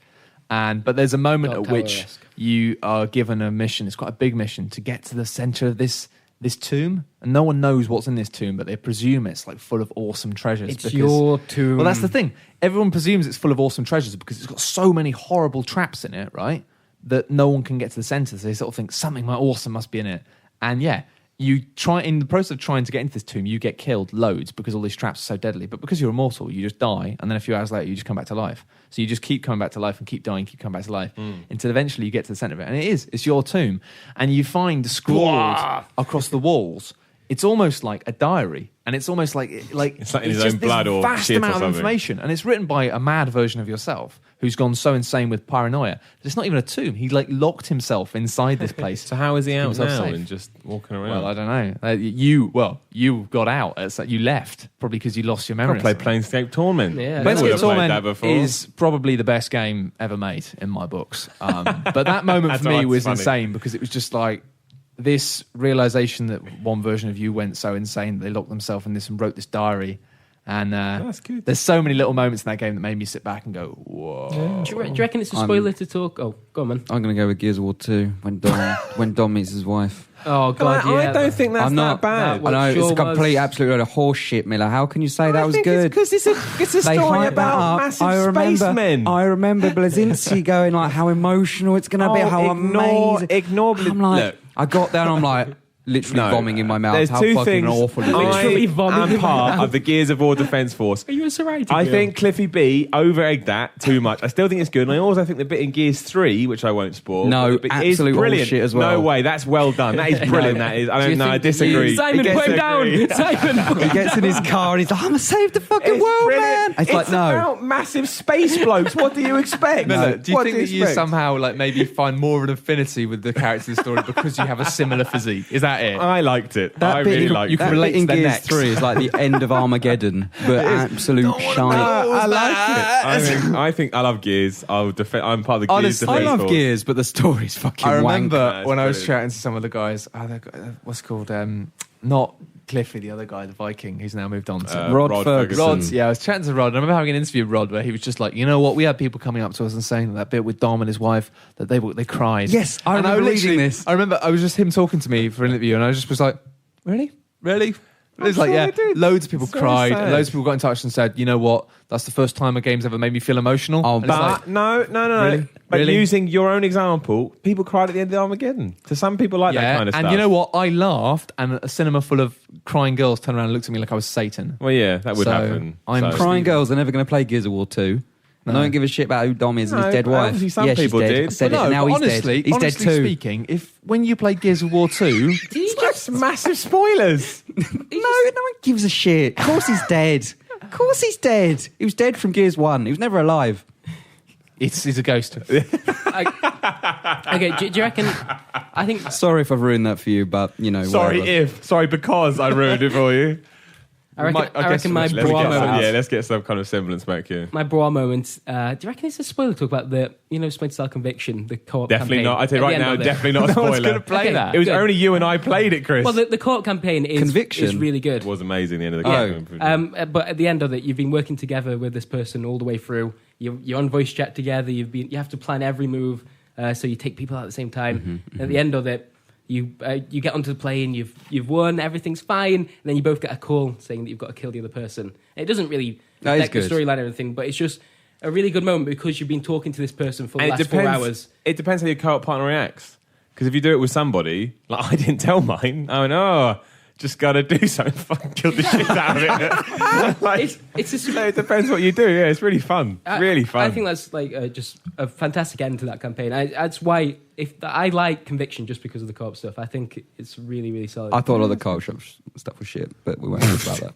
But there's a moment Dark at which Tower-esque. you are given a mission. It's quite a big mission to get to the center of this tomb, and no one knows what's in this tomb, but they presume it's like full of awesome treasures. It's your tomb. Well, that's the thing. Everyone presumes it's full of awesome treasures because it's got so many horrible traps in it, right? That no one can get to the center. So they sort of think something awesome must be in it. And yeah, you try in the process of trying to get into this tomb, you get killed loads because all these traps are so deadly. But because you're immortal, you just die, and then a few hours later, you just come back to life. So you just keep coming back to life and keep dying, keep coming back to life until eventually you get to the center of it. And it's your tomb, and you find scrawled across the walls. It's almost like a diary, and it's almost like It's like in his just own blood this or vast shit or amount of something. information, and it's written by a mad version of yourself who's gone so insane with paranoia that it's not even a tomb. He like locked himself inside this place. So how is he Keep out himself now safe. and just walking around? Well, I don't know. You got out. It's like you left probably because you lost your memory. I played Planescape Torment. Yeah, Never would Planescape have played that Torment before. is probably the best game ever made in my books. But that moment That's for me right, was funny. insane because it was just like this realization that one version of you went so insane that they locked themselves in this and wrote this diary. And That's good. there's so many little moments in that game that made me sit back and go, whoa. Do you reckon it's a spoiler to talk? Oh, go on, man. I'm going to go with Gears of War 2 when Dom meets his wife. Oh God, I don't think that's I'm not that bad. that I know, sure it's a complete, was. absolute load of horse shit, Miller. How can you say that was good? Because it's a They story hype that about up. massive spacemen. I remember Blazinski going like how emotional it's going to be, how amazing. Ignore. I'm like, Look, I got there and I'm like, literally vomiting in my mouth. There's How two fucking things. awful is Literally I vomiting am in my part mouth. of the Gears of War Defence Force. Are you a psoriatic? I think Cliffy B over-egged that too much. I still think it's good. And I also think the bit in Gears 3, which I won't spoil, No, but absolute is brilliant. bullshit as well. No way. That's well done. That is brilliant. That is. I don't know. I disagree. Simon, put him down. Simon, put He him gets in his car and he's like, I'm going to save the fucking world, man. It's like, no. about massive space blokes. What do you expect? Miller, do you What think that you expect? somehow like maybe find more of an affinity with the character in the story because you have a similar physique? Is that it? I liked it. That I bit really in, liked you it. can that relate bit in to their Gears necks. 3 is like the end of Armageddon, but absolute shite. I like it. I think I love Gears. I'll defend. I'm part of the Gears Honestly, Defence I love Force. Gears, but the story's fucking I wank. remember It's when I was brilliant. chatting to some of the guys. What's it called? Not Cliffy, the other guy, the Viking, who's now moved on to Rod Ferguson. Rod. Yeah, I was chatting to Rod. I remember having an interview with Rod where he was just like, you know what? We had people coming up to us and saying that bit with Dom and his wife that they cried. Yes, I And remember reading literally- this. I remember I was just him talking to me for an interview, and I just was like, really? It was like, sure yeah, they did. loads of people So cried, sad. and loads of people got in touch and said, you know what? That's the first time a game's ever made me feel emotional. Oh, And it's But like, no. Really? But Really? using your own example, people cried at the end of Armageddon. To some people like that kind of stuff. and you know what? I laughed, and a cinema full of crying girls turned around and looked at me like I was Satan. Well, yeah, that would So, happen. I'm So- Crying girls are never going to play Gears of War 2. No. I don't give a shit about who Dom is and No, his dead but wife. obviously some she's people dead. did. I said no, it, now but he's honestly, dead. He's dead honestly too. speaking, when you played Gears of War 2, That's massive spoilers. No one gives a shit. Of course he's dead. Of course he's dead. He was dead from Gears 1. He was never alive. he's a ghost. Okay, do you reckon? I think Sorry if I've ruined that for you, but, you know, whatever. Sorry, because I ruined it for you. I reckon my Let's get bra some- moment. Yeah, let's get some kind of semblance back here. My bra moment. Do you reckon it's a spoiler talk about the Splinter Cell Conviction, the co-op Definitely campaign? not. I tell you At the right end now, of it? definitely not a No one's spoiler. gonna play Okay. that. It was Good. only you and I played it, Chris. Well, the co-op campaign is Conviction. really good. It was amazing. The end of the Oh. game. But at the end of it, you've been working together with this person all the way through. You're on voice chat together. You have to plan every move, so you take people out at the same time. At the end of it, you get onto the plane. You've won. Everything's fine. And then you both get a call saying that you've got to kill the other person. It doesn't really That is affect the good. storyline or anything, but it's just a really good moment because you've been talking to this person for the And last 4 hours. It depends how your co-op partner reacts. Because if you do it with somebody, like I didn't tell mine. I went, just gotta do something, fucking kill the shit out of it. Like, It's just so it depends what you do. Yeah, it's really fun. Really fun. I think that's like just a fantastic end to that campaign. That's why I like Conviction just because of the co-op stuff. I think it's really, really solid. I thought all the co-op stuff was shit, but we won't talk about that.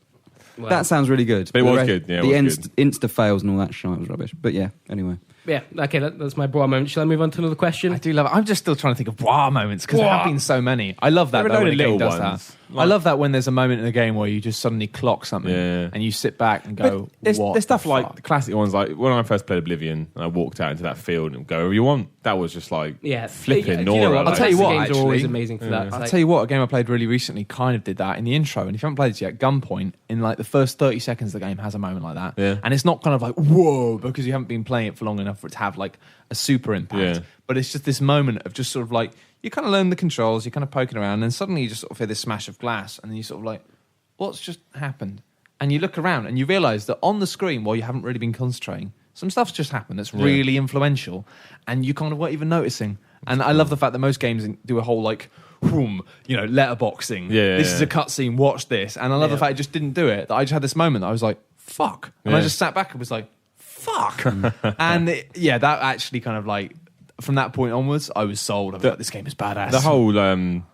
Well, That sounds really good. But it was The good, yeah, it the was Insta fails and all that shit was rubbish. But yeah, anyway. yeah, okay, that's my bra moment. Shall I move on to another question? I do love it. I'm just still trying to think of wow moments because there have been so many. I love that There are though, when a loads of game little does ones. that. Like- I love that when there's a moment in a game where you just suddenly clock something Yeah. and you sit back and go, But there's what stuff the like fuck? the classic ones, like when I first played Oblivion and I walked out into that field and go wherever you want. That was just like yeah, flipping Do you know Nora. what? I'll tell you what, Games are always actually. amazing for that. It's I'll like- tell you what, a game I played really recently kind of did that in the intro. And if you haven't played it yet, Gunpoint, in like the first 30 seconds of the game has a moment like that. Yeah. And it's not kind of like, whoa, because you haven't been playing it for long enough for it to have like a super impact. Yeah. But it's just this moment of just sort of like, you kind of learn the controls, you're kind of poking around, and then suddenly you just sort of hear this smash of glass, and then you sort of like, what's just happened? And you look around and you realise that on the screen, while you haven't really been concentrating, some stuff's just happened that's really influential, and you kind of weren't even noticing. And I love the fact that most games do a whole like, letterboxing. Yeah, this is yeah. a cutscene. Watch this. And I love the fact it just didn't do it. That I just had this moment that I was like, fuck, and I Yeah. just sat back and was like, fuck. And that actually kind of like. From that point onwards, I was sold. I was like, this game is badass. the whole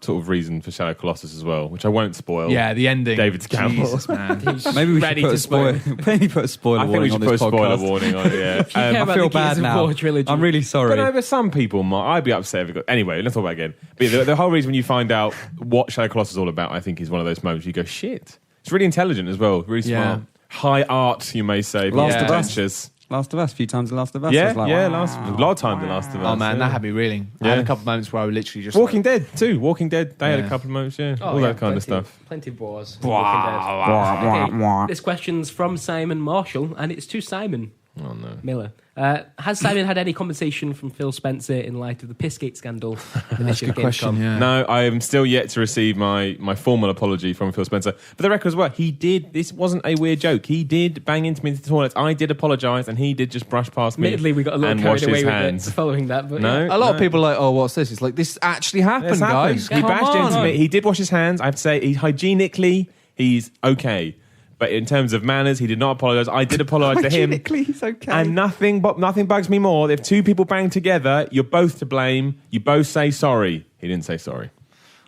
sort of reason for Shadow Colossus as well, which I won't spoil. the ending. David's Campbell. Jesus, man. Maybe we should Ready put to a spoiler. Maybe put a spoiler I think we warning should on put a this spoiler podcast. warning on it. Yeah. care I about feel the bad Gears of now. War trilogy. I'm really sorry. But over some people might. I'd be upset if it got. Anyway, let's talk about it again. But the whole reason when you find out what Shadow Colossus is all about, I think is one of those moments you go, shit. It's really intelligent as well. Really smart. High art, you may say. Last of Us. Pretentious. Last of Us, a few times in Last of Us. I Yeah, was like, yeah. wow. A lot of times in Last of Us. Oh man, yeah. that had me reeling. I had a couple of moments where I would literally just Walking Dead too. Walking Dead. They had Yeah. a couple of moments. Yeah, Oh, all yeah, that kind of plenty- stuff. Plenty of bras. Wah, Okay, wah. this question's from Simon Marshall, and it's to Simon Oh no. Miller. Has Simon had any compensation from Phil Spencer in light of the Pissgate scandal? That's a good question. Yeah. No, I am still yet to receive my formal apology from Phil Spencer. But the record as well, he did. This wasn't a weird joke. He did bang into me in the toilet. I did apologise, and he did just brush past me. Admittedly, we got a little and carried wash away his with hands. it following that. But No, A lot of people are like, oh, what's this? It's like, this actually happened, This happened. guys. He Come bashed on. into me. He did wash his hands. I have to say, hygienically, he's okay. But in terms of manners, he did not apologise. I did apologise to him. Hygienically, he's okay. And nothing bugs me more. If two people bang together, you're both to blame. You both say sorry. He didn't say sorry.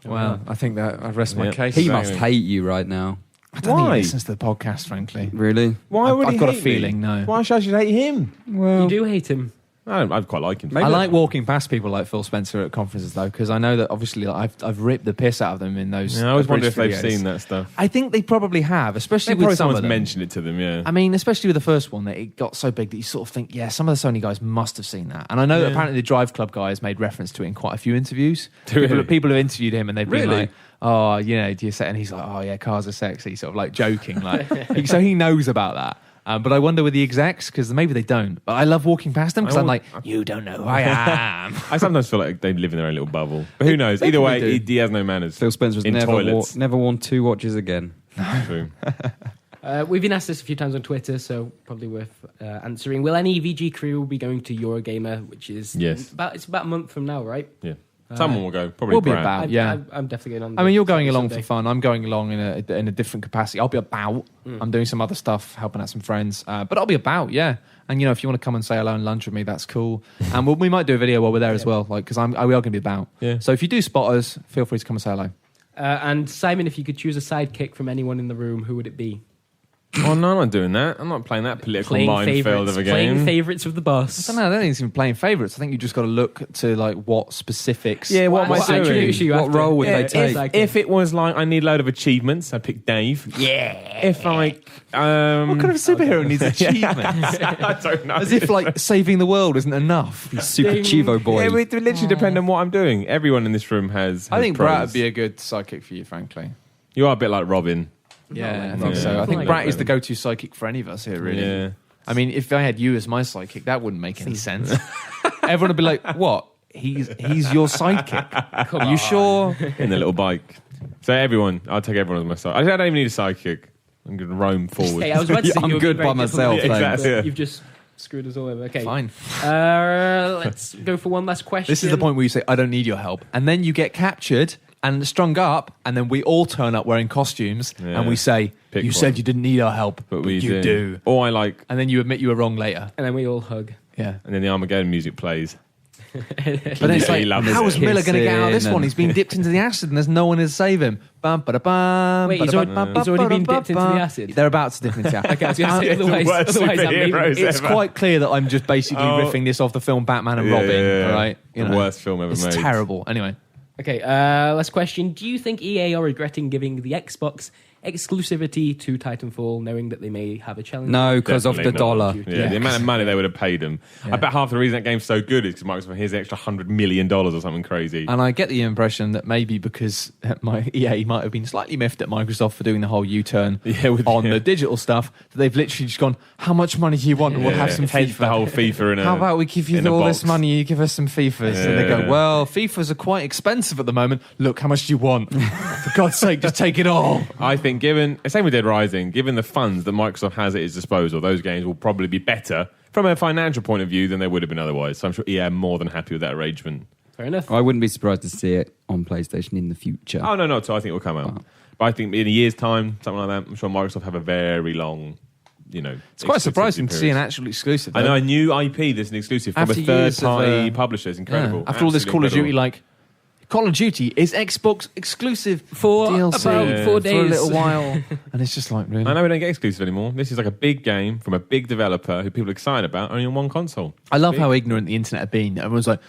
Well, I think that I rest my Yeah. case. He must hate you right now. I don't think Why? he listens to the podcast, frankly. Really? Why would I've he got a hate feeling, me? no. Why should I hate him? Well, you do hate him. I quite like him. I like walking past people like Phil Spencer at conferences, though, because I know that obviously I've ripped the piss out of them in those. Yeah, I always wonder if abridged they've videos. seen that stuff. I think they probably have, especially Probably with some of someone's them. mentioned it to them, yeah. I mean, especially with the first one, that it got so big that you sort of think, yeah, some of the Sony guys must have seen that. And I know that Yeah. apparently the Drive Club guys made reference to it in quite a few interviews. Really? People have interviewed him and they've been Really? like, oh, you know, do you say? And he's like, oh yeah, cars are sexy, sort of like joking, like so he knows about that. But I wonder with the execs, because maybe they don't. But I love walking past them because I'm like, you don't know who I am. I sometimes feel like they live in their own little bubble. But who knows? Either way, probably do. he has no manners. Phil Spencer's in toilets. never worn 2 watches again. True. We've been asked this a few times on Twitter, so probably worth answering. Will any VG crew be going to Eurogamer, which is Yes. it's about a month from now, right? Yeah. Someone will go. Probably We'll be Brad. about. Yeah. I'm definitely going on. I mean, you're going Saturday, along Sunday. for fun. I'm going along in a different capacity. I'll be about. I'm doing some other stuff, helping out some friends. But I'll be about, yeah. And, if you want to come and say hello and lunch with me, that's cool. And we might do a video while we're there as well, like, because we are going to be about. Yeah. So if you do spot us, feel free to come and say hello. And Simon, if you could choose a sidekick from anyone in the room, who would it be? Oh, no, I'm not doing that. I'm not playing that political minefield of a Playing game. favourites of the boss. I don't know. I don't think it's even playing favourites. I think you just got to look to like what specifics. Yeah, what am I doing? attributes you What have to- role would Yeah, they take? Sidekick. if it was like I need a load of achievements, I'd pick Dave. Yeah. If like What kind of superhero needs achievements? I don't know. As if like saving the world isn't enough. Super Ding. Chivo boy. Yeah, it would literally depend on what I'm doing. Everyone in this room has I think pros. Brat would be a good sidekick for you, frankly. You are a bit like Robin. Yeah, I like think that. so. I Yeah. think Like Brat that. is the go-to psychic for any of us here, really. Yeah. I mean, if I had you as my sidekick, that wouldn't make any sense. Everyone would be like, "What? He's your sidekick? Are you sure?" In the little bike. So everyone, I'll take everyone as my side. I don't even need a sidekick. I'm going to roam forward. Hey, I was about to say I'm you were good very by myself, diplomatic, thanks. but Exactly, yeah. You've just screwed us all over. Okay, Fine. Let's go for one last question. This is the point where you say, "I don't need your help," and then you get captured and strung up, and then we all turn up wearing costumes, Yeah. and we say, Pick "You one. said you didn't need our help, but we you do." Or I like, And then you admit you were wrong later. And then we all hug. Yeah. and then the Armageddon music plays. But then it's Yeah, like, he loves how it. is Miller going to get out of this Kissing one? He's been dipped into the acid and there's no one to save him. Bum, ba-da-bum, Wait, he's already been dipped into the acid? They're about to dip into the acid. Okay, I was going to say, It's the otherwise worst that may superheroes be- It's ever. quite clear that I'm just basically Oh. riffing this off the film Batman and Robin, all right? The worst film ever It's made. terrible. Anyway. Okay, last question. Do you think EA are regretting giving the Xbox exclusivity to Titanfall, knowing that they may have a challenge? No, because of the Definitely not. dollar. Yeah, the amount of money they would have paid them. Yeah. I bet half the reason that game's so good is because Microsoft here's an extra $100 million or something crazy. And I get the impression that maybe because my EA might have been slightly miffed at Microsoft for doing the whole U-turn on the digital stuff, that they've literally just gone, how much money do you want? And we'll have some Hence FIFA. the whole FIFA in a. How about we give you in a all this box. money, you give us some FIFAs? And they Yeah. go, well, FIFAs are quite expensive at the moment. Look, how much do you want? For God's sake, just take it all. I think given, same with Dead Rising, given the funds that Microsoft has at its disposal, those games will probably be better from a financial point of view than they would have been otherwise. So I'm sure EA are more than happy with that arrangement. Fair enough. I wouldn't be surprised to see it on PlayStation in the future. Oh, no, not at all. I think it will come out. But I think in a year's time, something like that, I'm sure Microsoft have a very long, It's quite surprising to see an actual exclusive. I know though. a new IP that's an exclusive from After a years of, third-party publisher. It's incredible. After all this Call Absolutely of Duty, incredible. like, Call of Duty is Xbox exclusive For DLC about 4 days. for a little while. And it's just like, really? I know we don't get exclusive anymore. This is like a big game from a big developer who people are excited about, only on one console. I love how ignorant the internet have been. Everyone's like,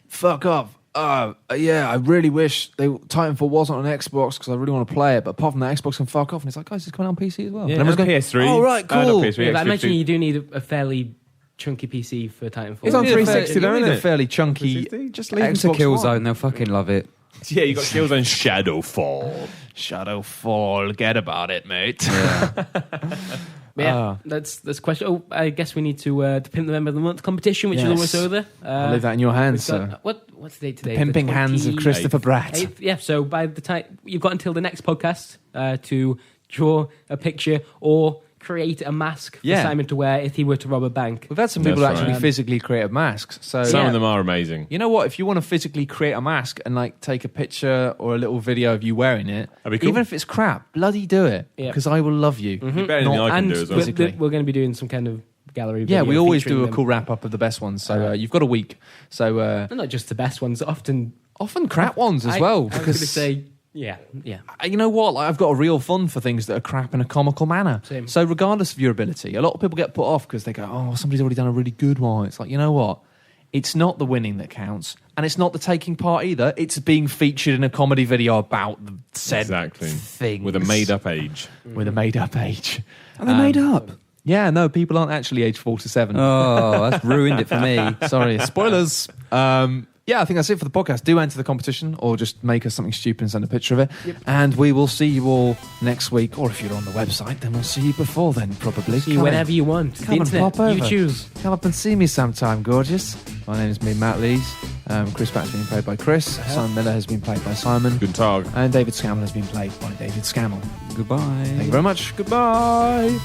fuck off. Yeah, I really wish Titanfall wasn't on Xbox because I really want to play it. But apart from that, Xbox can fuck off. And it's like, guys, it's coming out on PC as well. Yeah, and everyone's and PS3. Oh, right, Not cool. PS3, Yeah, but I Xbox imagine 3. you do need a fairly chunky PC for Titanfall. It's on You need a 360 fairly- though, you need isn't a it? fairly chunky. 360? Just leave them to Xbox Killzone. One. They'll fucking love it. Yeah, you got Killzone Shadowfall. Shadowfall, get about it, mate. Yeah, that's question. Oh, I guess we need to pimp the member of the month competition, which is Yes. almost over. I'll leave that in your hands, we've got- sir. What's the date today? Pimping The hands of Christopher Bratt. 28th. Yeah, so by the time you've got until the next podcast to draw a picture or create a mask for Yeah. Simon to wear if he were to rob a bank. We've had some people That's actually right. physically create masks. So Some Yeah. of them are amazing. you know what? If you want to physically create a mask and like take a picture or a little video of you wearing it, That'd be cool. even if it's crap, bloody do it Yeah. because I will love you. You're better than Not- I can and do as well. physically. we're going to be doing some kind of gallery. Yeah, video we always featuring do a them. cool wrap up of the best ones. So you've got a week. So And not just the best ones, often often crap ones as well. I was going Because to say, yeah. you know what? Like, I've got a real fun for things that are crap in a comical manner. Same. So regardless of your ability, a lot of people get put off because they go, "Oh, somebody's already done a really good one." It's like, you know what? It's not the winning that counts, and it's not the taking part either. It's being featured in a comedy video about the said Exactly. thing With a made-up age. with a made-up age. Are they made up? Yeah, no, people aren't actually age 47. Oh, that's ruined it for me. Sorry, spoilers. Yeah, I think that's it for the podcast. Do enter the competition or just make us something stupid and send a picture of it. And we will see you all next week. Or if you're on the website, then we'll see you before then, probably. See you whenever you want. Come The and internet, pop over. you choose. Come up and see me sometime, gorgeous. My name is me, Matt Lees. Chris Pratt's been played by Chris. Simon Miller has been played by Simon. Good tag. And David Scammell has been played by David Scammell. Goodbye. Thank you very much. Goodbye.